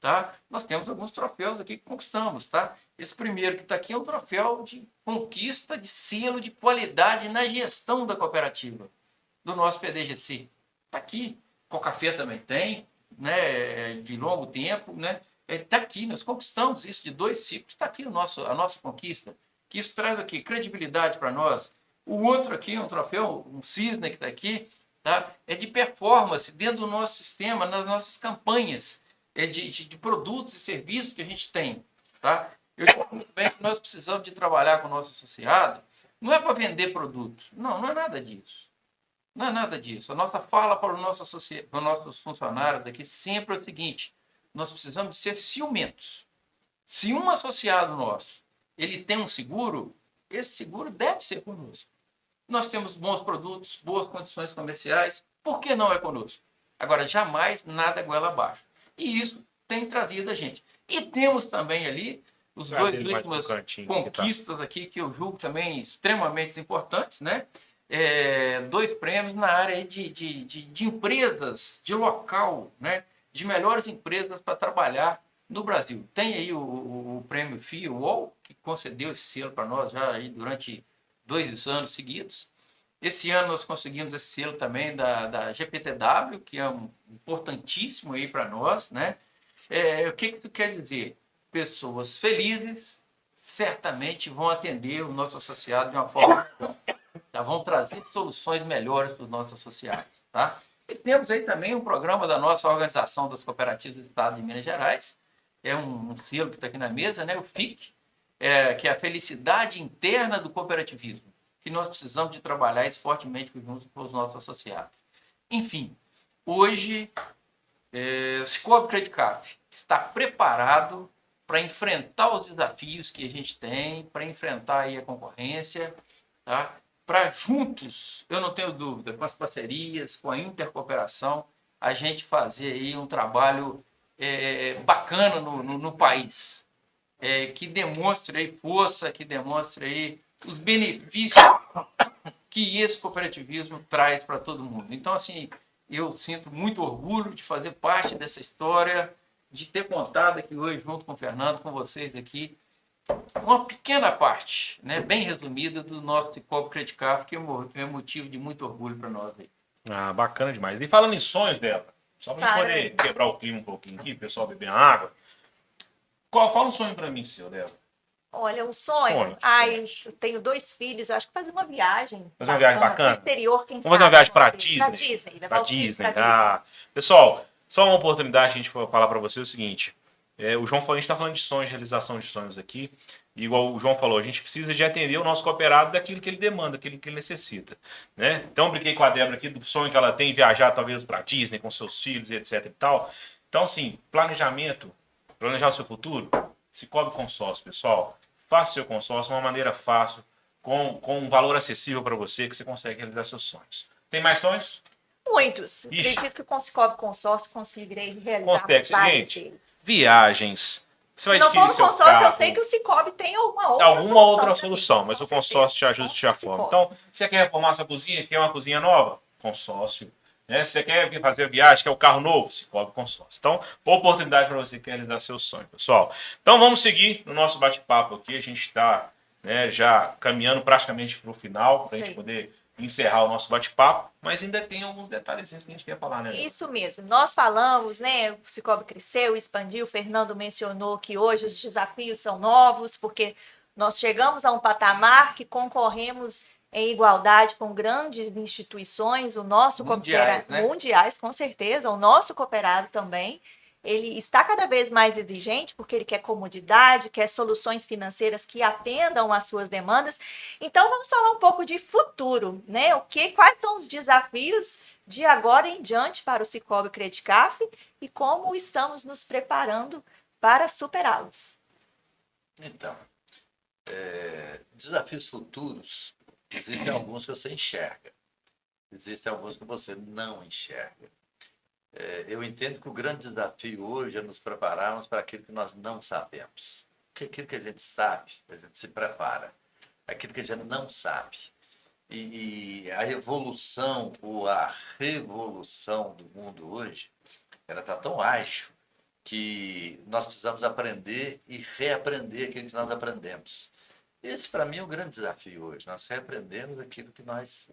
Tá? Nós temos alguns troféus aqui que conquistamos. Tá? Esse primeiro que está aqui é um troféu de conquista de selo de qualidade na gestão da cooperativa, do nosso PDGC. Está aqui. Cocafé também tem, né? De longo tempo. Né? Está aqui, nós conquistamos isso de 2 ciclos. Está aqui a nossa conquista, que isso traz aqui credibilidade para nós. O outro aqui é um troféu, um cisne que está aqui, tá? É de performance dentro do nosso sistema, nas nossas campanhas. De produtos e serviços que a gente tem. Tá? Eu digo muito bem que nós precisamos de trabalhar com o nosso associado, não é para vender produtos, não é nada disso. Não é nada disso. A nossa fala para os nossos funcionários aqui sempre é o seguinte: nós precisamos de ser ciumentos. Se um associado nosso ele tem um seguro, esse seguro deve ser conosco. Nós temos bons produtos, boas condições comerciais, por que não é conosco? Agora, jamais nada goela abaixo. E isso tem trazido a gente. E temos também ali os dois últimas conquistas aqui, que eu julgo também extremamente importantes, né? 2 prêmios na área de empresas, de local, né? De melhores empresas para trabalhar no Brasil. Tem aí o prêmio Firewall, que concedeu esse selo para nós já aí durante 2 anos seguidos. Esse ano nós conseguimos esse selo também da GPTW, que é importantíssimo aí para nós, né? O que isso quer dizer? Pessoas felizes certamente vão atender o nosso associado de uma forma melhor, tá? Vão trazer soluções melhores para os nossos associados, tá? E temos aí também um programa da nossa Organização das Cooperativas do Estado de Minas Gerais, é um selo que está aqui na mesa, né? O FIC, que é a Felicidade Interna do Cooperativismo, que nós precisamos de trabalhar isso fortemente junto com os nossos associados. Enfim, hoje, o Cicobi Credicarf está preparado para enfrentar os desafios que a gente tem, para enfrentar aí a concorrência, tá? Para juntos, eu não tenho dúvida, com as parcerias, com a intercooperação, a gente fazer aí um trabalho bacana no país, que demonstre aí força, que demonstre aí os benefícios que esse cooperativismo traz para todo mundo. Então, assim, eu sinto muito orgulho de fazer parte dessa história, de ter contado aqui hoje, junto com o Fernando, com vocês aqui, uma pequena parte, né, bem resumida, do nosso Cicobi Credicarf, que é motivo de muito orgulho para nós aí. Ah, bacana demais. E falando em sonhos dela, só para a gente poder quebrar o clima um pouquinho aqui, o pessoal beber água. Fala um sonho para mim, seu, dela. Olha, um sonho. Eu tenho 2 filhos, eu acho que fazer uma viagem. Fazer uma viagem bacana? Pro exterior, quem sabe. Vamos fazer uma viagem para Disney? Para Disney. Para Disney. Pessoal, só uma oportunidade a gente falar para você o seguinte. O João falou, a gente está falando de sonhos, realização de sonhos aqui. E igual o João falou, a gente precisa de atender o nosso cooperado daquilo que ele demanda, daquilo que ele necessita. Né? Então, eu brinquei com a Débora aqui do sonho que ela tem, viajar talvez para Disney com seus filhos, etc e tal. Então, assim, planejar o seu futuro, Sicoob Consórcio, pessoal. Faça o seu consórcio de uma maneira fácil, com um valor acessível para você, que você consegue realizar seus sonhos. Tem mais sonhos? Muitos. Ixi. Acredito que o Cicobi Consórcio conseguirei realizar Consegue. vários Gente, deles. viagens. Você vai Se não for adquirir no seu consórcio, carro, eu sei que o Cicobi tem alguma alguma outra também. solução, mas Com o consórcio te certeza. ajuda e te forma. Cicobi. Então, você quer reformar sua cozinha, quer uma cozinha nova? Consórcio. Né? Você quer vir fazer a viagem, quer o carro novo? Sicoob Consórcio. Então, oportunidade para você que realizar seu sonho, pessoal. Então, vamos seguir no nosso bate-papo aqui. A gente está, né, já caminhando praticamente para o final, para a gente Sim. poder encerrar o nosso bate-papo, mas ainda tem alguns detalhezinhos que a gente quer falar, né? Isso mesmo. Nós falamos, né? O Cicobi cresceu, expandiu. O Fernando mencionou que hoje os desafios são novos, porque nós chegamos a um patamar que concorremos em igualdade com grandes instituições, o nosso Mundiais, né? mundiais, com certeza, o nosso cooperado também. Ele está cada vez mais exigente, porque ele quer comodidade, quer soluções financeiras que atendam às suas demandas. Então, vamos falar um pouco de futuro, né? Quais são os desafios de agora em diante para o Sicoob Credicaf e como estamos nos preparando para superá-los. Então, desafios futuros, existem alguns que você enxerga, existem alguns que você não enxerga. Eu entendo que o grande desafio hoje é nos prepararmos para aquilo que nós não sabemos. Porque aquilo que a gente sabe, a gente se prepara. Aquilo que a gente não sabe. E a evolução ou a revolução do mundo hoje, ela está tão ágil que nós precisamos aprender e reaprender aquilo que nós aprendemos. Esse, para mim, é o grande desafio hoje. Nós reaprendemos aquilo que nós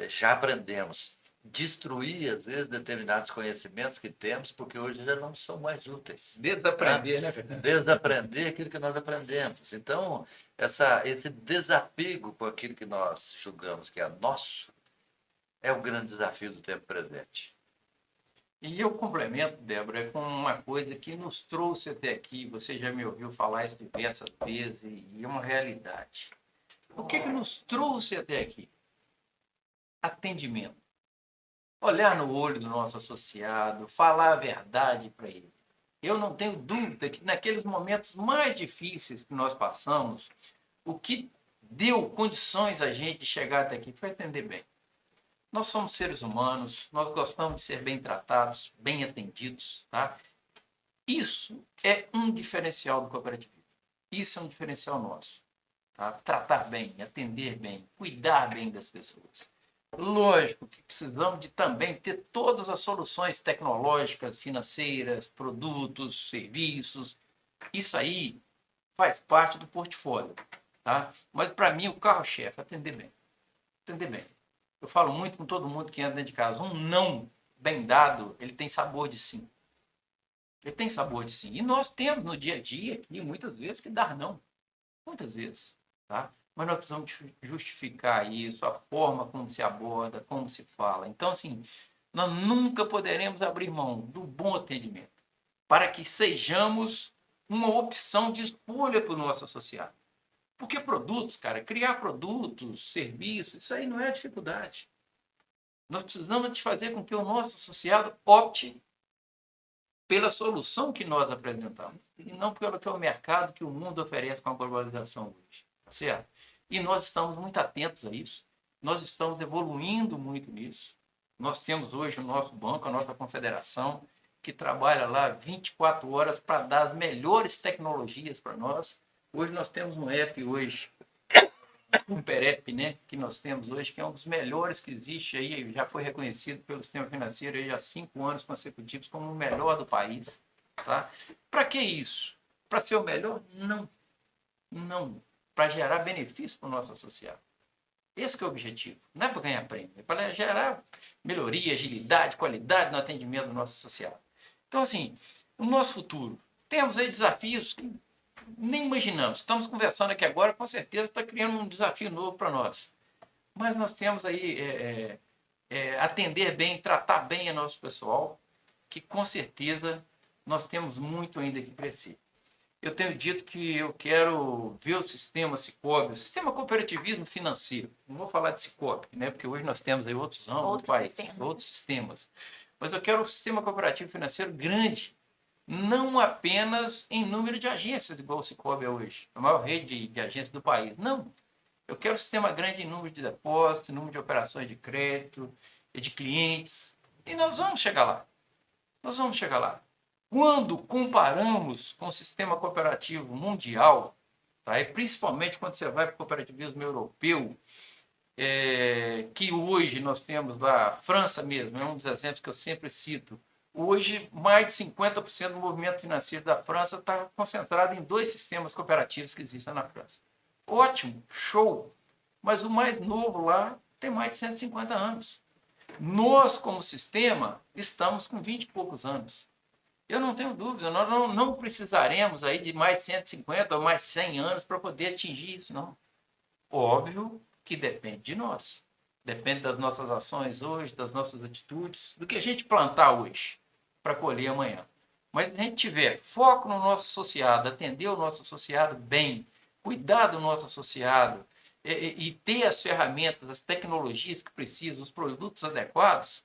já aprendemos. Destruir, às vezes, determinados conhecimentos que temos, porque hoje já não são mais úteis. Desaprender, né, Fernando? Desaprender aquilo que nós aprendemos. Então, esse desapego com aquilo que nós julgamos que é nosso é o grande desafio do tempo presente. E eu complemento, Débora, com uma coisa que nos trouxe até aqui. Você já me ouviu falar isso diversas vezes e é uma realidade. O que nos trouxe até aqui? Atendimento. Olhar no olho do nosso associado, falar a verdade para ele. Eu não tenho dúvida que naqueles momentos mais difíceis que nós passamos, o que deu condições a gente de chegar até aqui foi atender bem. Nós somos seres humanos, nós gostamos de ser bem tratados, bem atendidos, tá? Isso é um diferencial do cooperativismo. Isso é um diferencial nosso, tá? Tratar bem, atender bem, cuidar bem das pessoas. Lógico que precisamos de também ter todas as soluções tecnológicas, financeiras, produtos, serviços. Isso aí faz parte do portfólio, tá? Mas para mim o carro-chefe é atender bem. Atender bem. Eu falo muito com todo mundo que anda dentro de casa. Um não bem dado, ele tem sabor de sim. Ele tem sabor de sim. E nós temos no dia a dia aqui, muitas vezes, que dar não. Muitas vezes, tá? Mas nós precisamos justificar isso, a forma como se aborda, como se fala. Então, assim, nós nunca poderemos abrir mão do bom atendimento para que sejamos uma opção de escolha para o nosso associado. Porque produtos, cara, criar produtos, serviços, isso aí não é dificuldade. Nós precisamos de fazer com que o nosso associado opte pela solução que nós apresentamos e não pelo que é o mercado que o mundo oferece com a globalização hoje. Certo? E nós estamos muito atentos a isso. Nós estamos evoluindo muito nisso. Nós temos hoje o nosso banco, a nossa confederação, que trabalha lá 24 horas para dar as melhores tecnologias para nós. Hoje nós temos um app hoje, um PEREP, né, que nós temos hoje, que é um dos melhores que existe aí, já foi reconhecido pelo sistema financeiro aí há 5 anos consecutivos como o melhor do país. Tá? Para que isso? Para ser o melhor? Não. Não. Para gerar benefício para o nosso associado. Esse que é o objetivo. Não é para ganhar prêmio, é para gerar melhoria, agilidade, qualidade no atendimento do nosso associado. Então, assim, no nosso futuro, temos aí desafios que nem imaginamos. Estamos conversando aqui agora, com certeza está criando um desafio novo para nós. Mas nós temos aí atender bem, tratar bem o nosso pessoal, que com certeza nós temos muito ainda que crescer. Eu tenho dito que eu quero ver o sistema Sicoob, o sistema cooperativismo financeiro. Não vou falar de Sicoob, né? Porque hoje nós temos aí outros ramos do país, outros sistemas. Mas eu quero um sistema cooperativo financeiro grande, não apenas em número de agências, igual o Cicobi é hoje, a maior rede de agências do país. Não. Eu quero um sistema grande em número de depósitos, número de operações de crédito e de clientes. E nós vamos chegar lá. Nós vamos chegar lá. Quando comparamos com o sistema cooperativo mundial, tá? E principalmente quando você vai para o cooperativismo europeu, que hoje nós temos lá, a França mesmo, é um dos exemplos que eu sempre cito. Hoje, mais de 50% do movimento financeiro da França está concentrado em 2 sistemas cooperativos que existem na França. Ótimo, show! Mas o mais novo lá tem mais de 150 anos. Nós, como sistema, estamos com 20 e poucos anos. Eu não tenho dúvida, nós não precisaremos aí de mais de 150 ou mais 100 anos para poder atingir isso, não. Óbvio que depende de nós. Depende das nossas ações hoje, das nossas atitudes, do que a gente plantar hoje para colher amanhã. Mas se a gente tiver foco no nosso associado, atender o nosso associado bem, cuidar do nosso associado e ter as ferramentas, as tecnologias que precisa, os produtos adequados,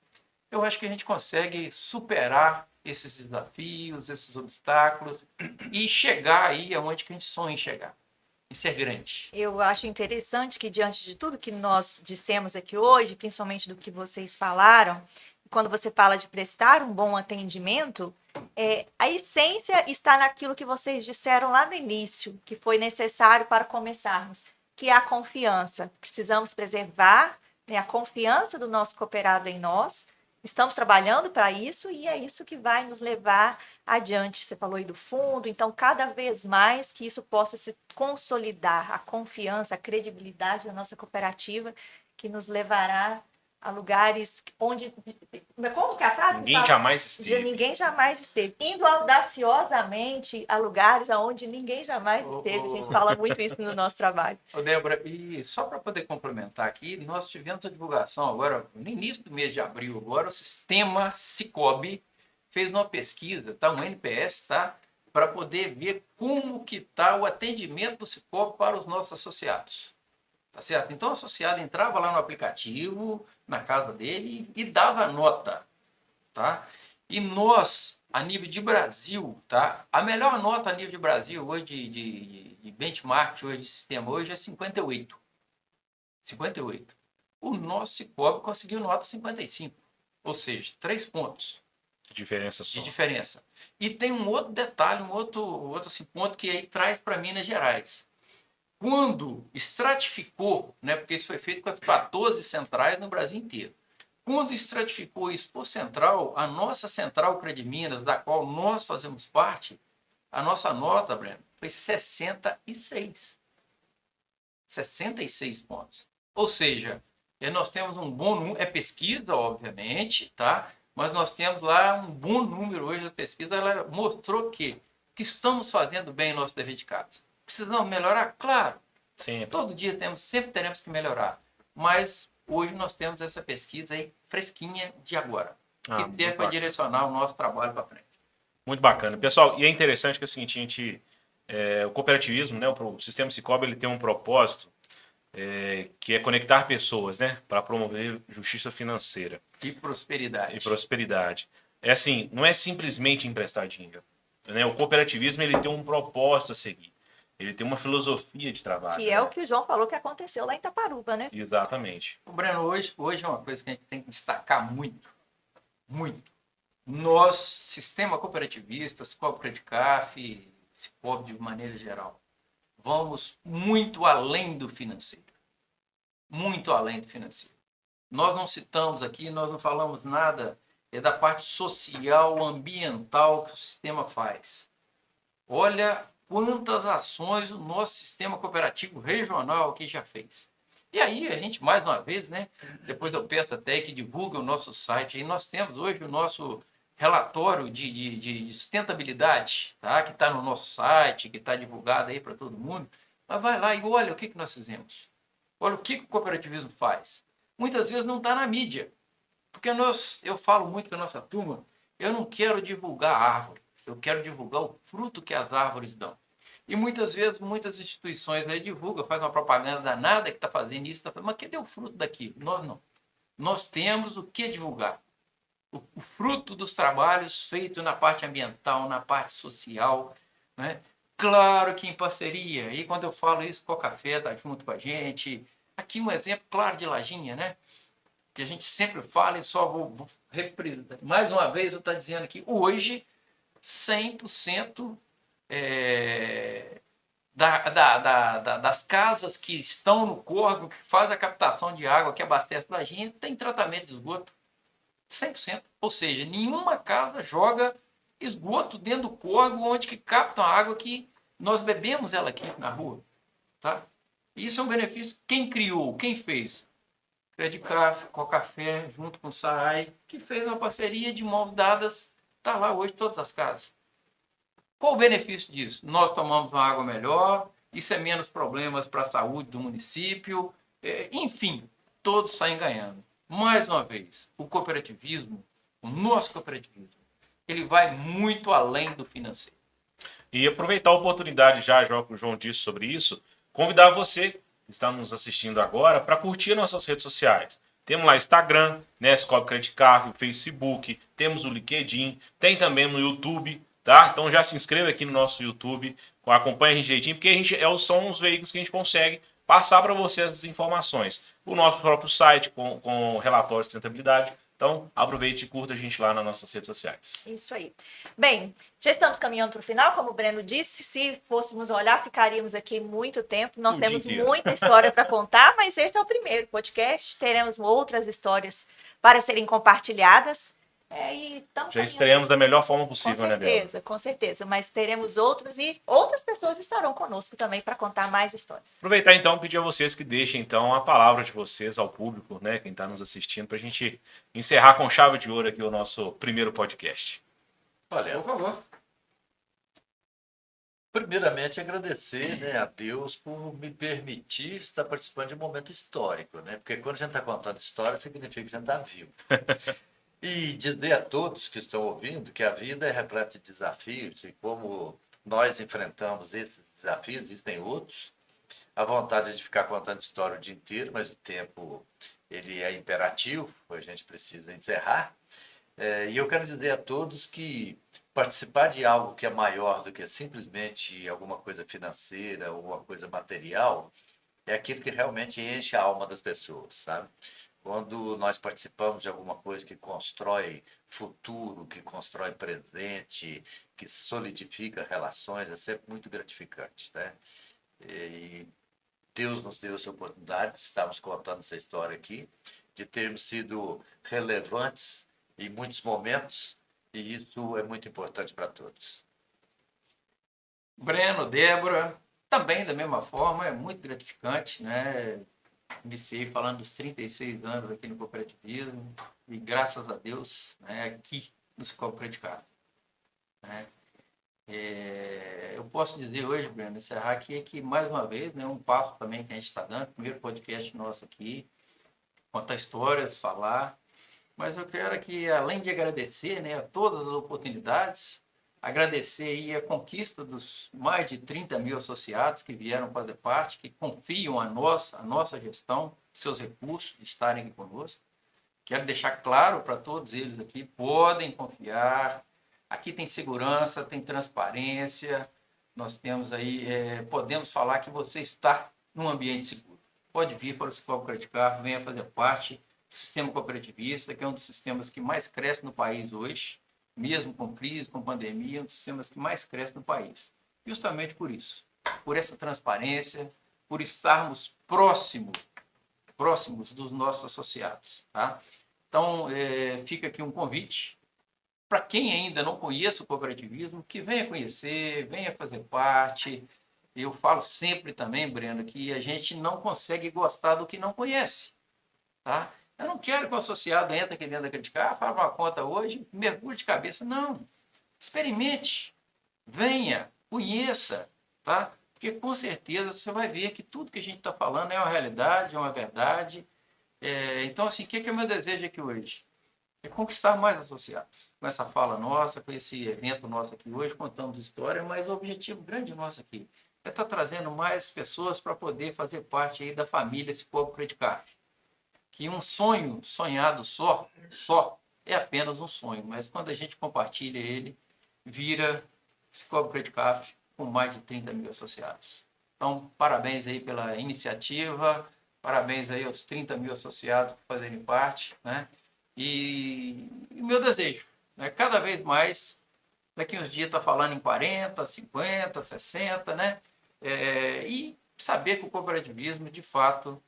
eu acho que a gente consegue superar esses desafios, esses obstáculos e chegar aí aonde que a gente sonha em chegar, em ser grande. Eu acho interessante que, diante de tudo que nós dissemos aqui hoje, principalmente do que vocês falaram, quando você fala de prestar um bom atendimento, a essência está naquilo que vocês disseram lá no início, que foi necessário para começarmos, que é a confiança. Precisamos preservar, né, a confiança do nosso cooperado em nós. Estamos trabalhando para isso e é isso que vai nos levar adiante. Você falou aí do fundo, então cada vez mais que isso possa se consolidar, a confiança, a credibilidade da nossa cooperativa, que nos levará a lugares onde... Como que é a frase? Ninguém jamais esteve. Ninguém jamais esteve. Indo audaciosamente a lugares onde ninguém jamais esteve. A gente fala muito isso no nosso trabalho. Ô, Débora, e só para poder complementar aqui, nós tivemos a divulgação agora, no início do mês de abril, agora o sistema Cicobi fez uma pesquisa, tá? Um NPS, tá? Para poder ver como que está o atendimento do Cicobi para os nossos associados. Tá certo? Então o associado entrava lá no aplicativo, na casa dele, e dava nota. Tá? E nós, a nível de Brasil, tá? A melhor nota a nível de Brasil hoje de benchmark, hoje de sistema, hoje é 58. 58. O nosso Cicobi conseguiu nota 55. Ou seja, 3 pontos De diferença só. de diferença. E tem um outro detalhe, um outro ponto que aí traz para Minas Gerais. Quando estratificou, né, porque isso foi feito com as 14 centrais no Brasil inteiro, quando estratificou isso por central, a nossa central Crediminas, da qual nós fazemos parte, a nossa nota, Breno, foi 66. 66 pontos. Ou seja, nós temos um bom número, é pesquisa, obviamente, tá? Mas nós temos lá um bom número hoje da pesquisa, ela mostrou que estamos fazendo bem o nosso dever de casa. Precisamos melhorar? Claro. Sempre. Todo dia sempre teremos que melhorar. Mas hoje nós temos essa pesquisa aí fresquinha de agora. Que serve para direcionar o nosso trabalho para frente. Muito bacana. Pessoal, e é interessante que é o seguinte, o cooperativismo, né, o sistema Cicobi, ele tem um propósito que é conectar pessoas, né, para promover justiça financeira. E prosperidade. E prosperidade. É assim, não é simplesmente emprestar dinheiro. Né? O cooperativismo, ele tem um propósito a seguir. Ele tem uma filosofia de trabalho. Que é o que o João falou que aconteceu lá em Itaparuba, né? Exatamente. O Breno, hoje é uma coisa que a gente tem que destacar muito. Muito. Nós, sistema cooperativista, Cicobi Credicaf, Cicobi de maneira geral, vamos muito além do financeiro. Muito além do financeiro. Nós não citamos aqui, nós não falamos nada da parte social, ambiental que o sistema faz. Olha quantas ações o nosso sistema cooperativo regional aqui já fez. E aí a gente, mais uma vez, né? Depois eu peço até que divulgue o nosso site. E nós temos hoje o nosso relatório de sustentabilidade, tá? Que está no nosso site, que está divulgado aí para todo mundo. Mas vai lá e olha o que nós fizemos. Olha o que o cooperativismo faz. Muitas vezes não está na mídia. Porque eu falo muito com a nossa turma, eu não quero divulgar a árvore, eu quero divulgar o fruto que as árvores dão. E muitas vezes, muitas instituições aí divulgam, faz uma propaganda danada que está fazendo isso, mas cadê o fruto daquilo? Nós não. Nós temos o que divulgar. o fruto dos trabalhos feitos na parte ambiental, na parte social, né? Claro que em parceria, e quando eu falo isso, Cocafé está junto com a gente. Aqui um exemplo claro de Lajinha, né? Que a gente sempre fala e só vou repetir. Mais uma vez eu estou dizendo que hoje 100% das casas que estão no córrego, que faz a captação de água, que abastece Lajinha, tem tratamento de esgoto. 100%. Ou seja, nenhuma casa joga esgoto dentro do córrego onde que captam a água que nós bebemos ela aqui na rua. Tá? Isso é um benefício. Quem criou, quem fez? Credicaf, Cocafé, junto com o SAAI, que fez uma parceria de mãos dadas, está lá hoje todas as casas. Qual o benefício disso? Nós tomamos uma água melhor, isso é menos problemas para a saúde do município, enfim, todos saem ganhando. Mais uma vez, o cooperativismo, o nosso cooperativismo, ele vai muito além do financeiro. E aproveitar a oportunidade, já que o João disse sobre isso, convidar você que está nos assistindo agora para curtir nossas redes sociais. Temos lá Instagram, né, Cicobi Credicaf, o Facebook, temos o LinkedIn, tem também no YouTube, tá? Então já se inscreva aqui no nosso YouTube, acompanhe a gente direitinho, porque são os veículos que a gente consegue passar para vocês as informações. O nosso próprio site com relatório de sustentabilidade. Então, aproveite e curta a gente lá nas nossas redes sociais. Isso aí. Bem, já estamos caminhando para o final, como o Breno disse. Se fôssemos olhar, ficaríamos aqui muito tempo. Nós temos muita história para contar, mas esse é o primeiro podcast. Teremos outras histórias para serem compartilhadas. Já estreamos da melhor forma possível, né, Bela? Com certeza. Mas teremos outros e outras pessoas estarão conosco também para contar mais histórias. Aproveitar então, pedir a vocês que deixem então a palavra de vocês ao público, né, quem está nos assistindo, para a gente encerrar com chave de ouro aqui o nosso primeiro podcast. Olha, Por favor. primeiramente agradecer, né, a Deus por me permitir estar participando de um momento histórico, né? Porque quando a gente está contando história, significa que a gente está vivo. E dizer a todos que estão ouvindo que a vida é repleta de desafios e como nós enfrentamos esses desafios, existem outros. A vontade de ficar contando história o dia inteiro, mas o tempo ele é imperativo, a gente precisa encerrar. E eu quero dizer a todos que participar de algo que é maior do que simplesmente alguma coisa financeira ou uma coisa material é aquilo que realmente enche a alma das pessoas, sabe? Quando nós participamos de alguma coisa que constrói futuro, que constrói presente, que solidifica relações, é sempre muito gratificante, né? E Deus nos deu essa oportunidade, estamos contando essa história aqui, de termos sido relevantes em muitos momentos, e isso é muito importante para todos. Breno, Débora, também da mesma forma, é muito gratificante, né? Iniciei falando dos 36 anos aqui no cooperativismo e graças a Deus, né, aqui no Cicobi Credicaf, né? Eu posso dizer hoje, Breno, encerrar aqui que mais uma vez, né, um passo também que a gente está dando, primeiro podcast nosso aqui, contar histórias, falar, mas eu quero que, além de agradecer, né, a todas as oportunidades, agradecer aí a conquista dos mais de 30 mil associados que vieram fazer parte, que confiam a nossa gestão, seus recursos, de estarem aqui conosco. Quero deixar claro para todos eles aqui, podem confiar, aqui tem segurança, tem transparência, nós temos aí, podemos falar que você está num ambiente seguro. Pode vir para o Cicobi Credicaf, venha fazer parte do sistema cooperativista, que é um dos sistemas que mais cresce no país hoje, mesmo com crise, com pandemia, um dos sistemas que mais cresce no país. Justamente por isso, por essa transparência, por estarmos próximos dos nossos associados. Tá? Então, fica aqui um convite para quem ainda não conhece o cooperativismo, que venha conhecer, venha fazer parte. Eu falo sempre também, Breno, que a gente não consegue gostar do que não conhece. Tá? Eu não quero que o associado entre aqui dentro da Credicaf, faça uma conta hoje, mergulhe de cabeça. Não. Experimente. Venha. Conheça. Tá? Porque com certeza você vai ver que tudo que a gente está falando é uma realidade, é uma verdade. Então, assim, o que é o meu desejo aqui hoje? É conquistar mais associados. Com essa fala nossa, com esse evento nosso aqui hoje, contamos história, mas o objetivo grande nosso aqui é estar trazendo mais pessoas para poder fazer parte aí da família Cicobi Credicaf. Que um sonho sonhado só é apenas um sonho, mas quando a gente compartilha ele, vira Cicobi Credicaf com mais de 30 mil associados. Então, parabéns aí pela iniciativa, parabéns aí aos 30 mil associados por fazerem parte, né? E o meu desejo, né? Cada vez mais, daqui uns dias está falando em 40, 50, 60, né? E saber que o cooperativismo, de fato,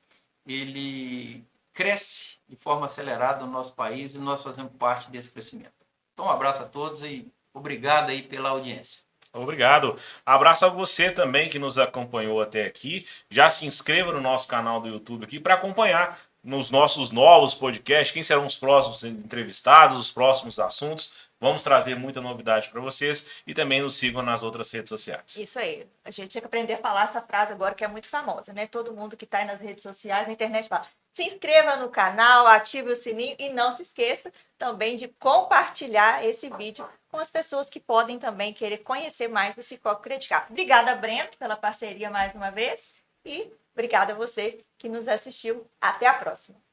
ele cresce de forma acelerada no nosso país e nós fazemos parte desse crescimento. Então, um abraço a todos e obrigado aí pela audiência. Obrigado. Abraço a você também que nos acompanhou até aqui. Já se inscreva no nosso canal do YouTube aqui para acompanhar nos nossos novos podcasts quem serão os próximos entrevistados, os próximos assuntos. Vamos trazer muita novidade para vocês e também nos sigam nas outras redes sociais. Isso aí. A gente tinha que aprender a falar essa frase agora que é muito famosa, né? Todo mundo que está aí nas redes sociais, na internet, fala: se inscreva no canal, ative o sininho e não se esqueça também de compartilhar esse vídeo com as pessoas que podem também querer conhecer mais do Cicobi Credicaf. Obrigada, Breno, pela parceria mais uma vez e obrigada a você que nos assistiu. Até a próxima.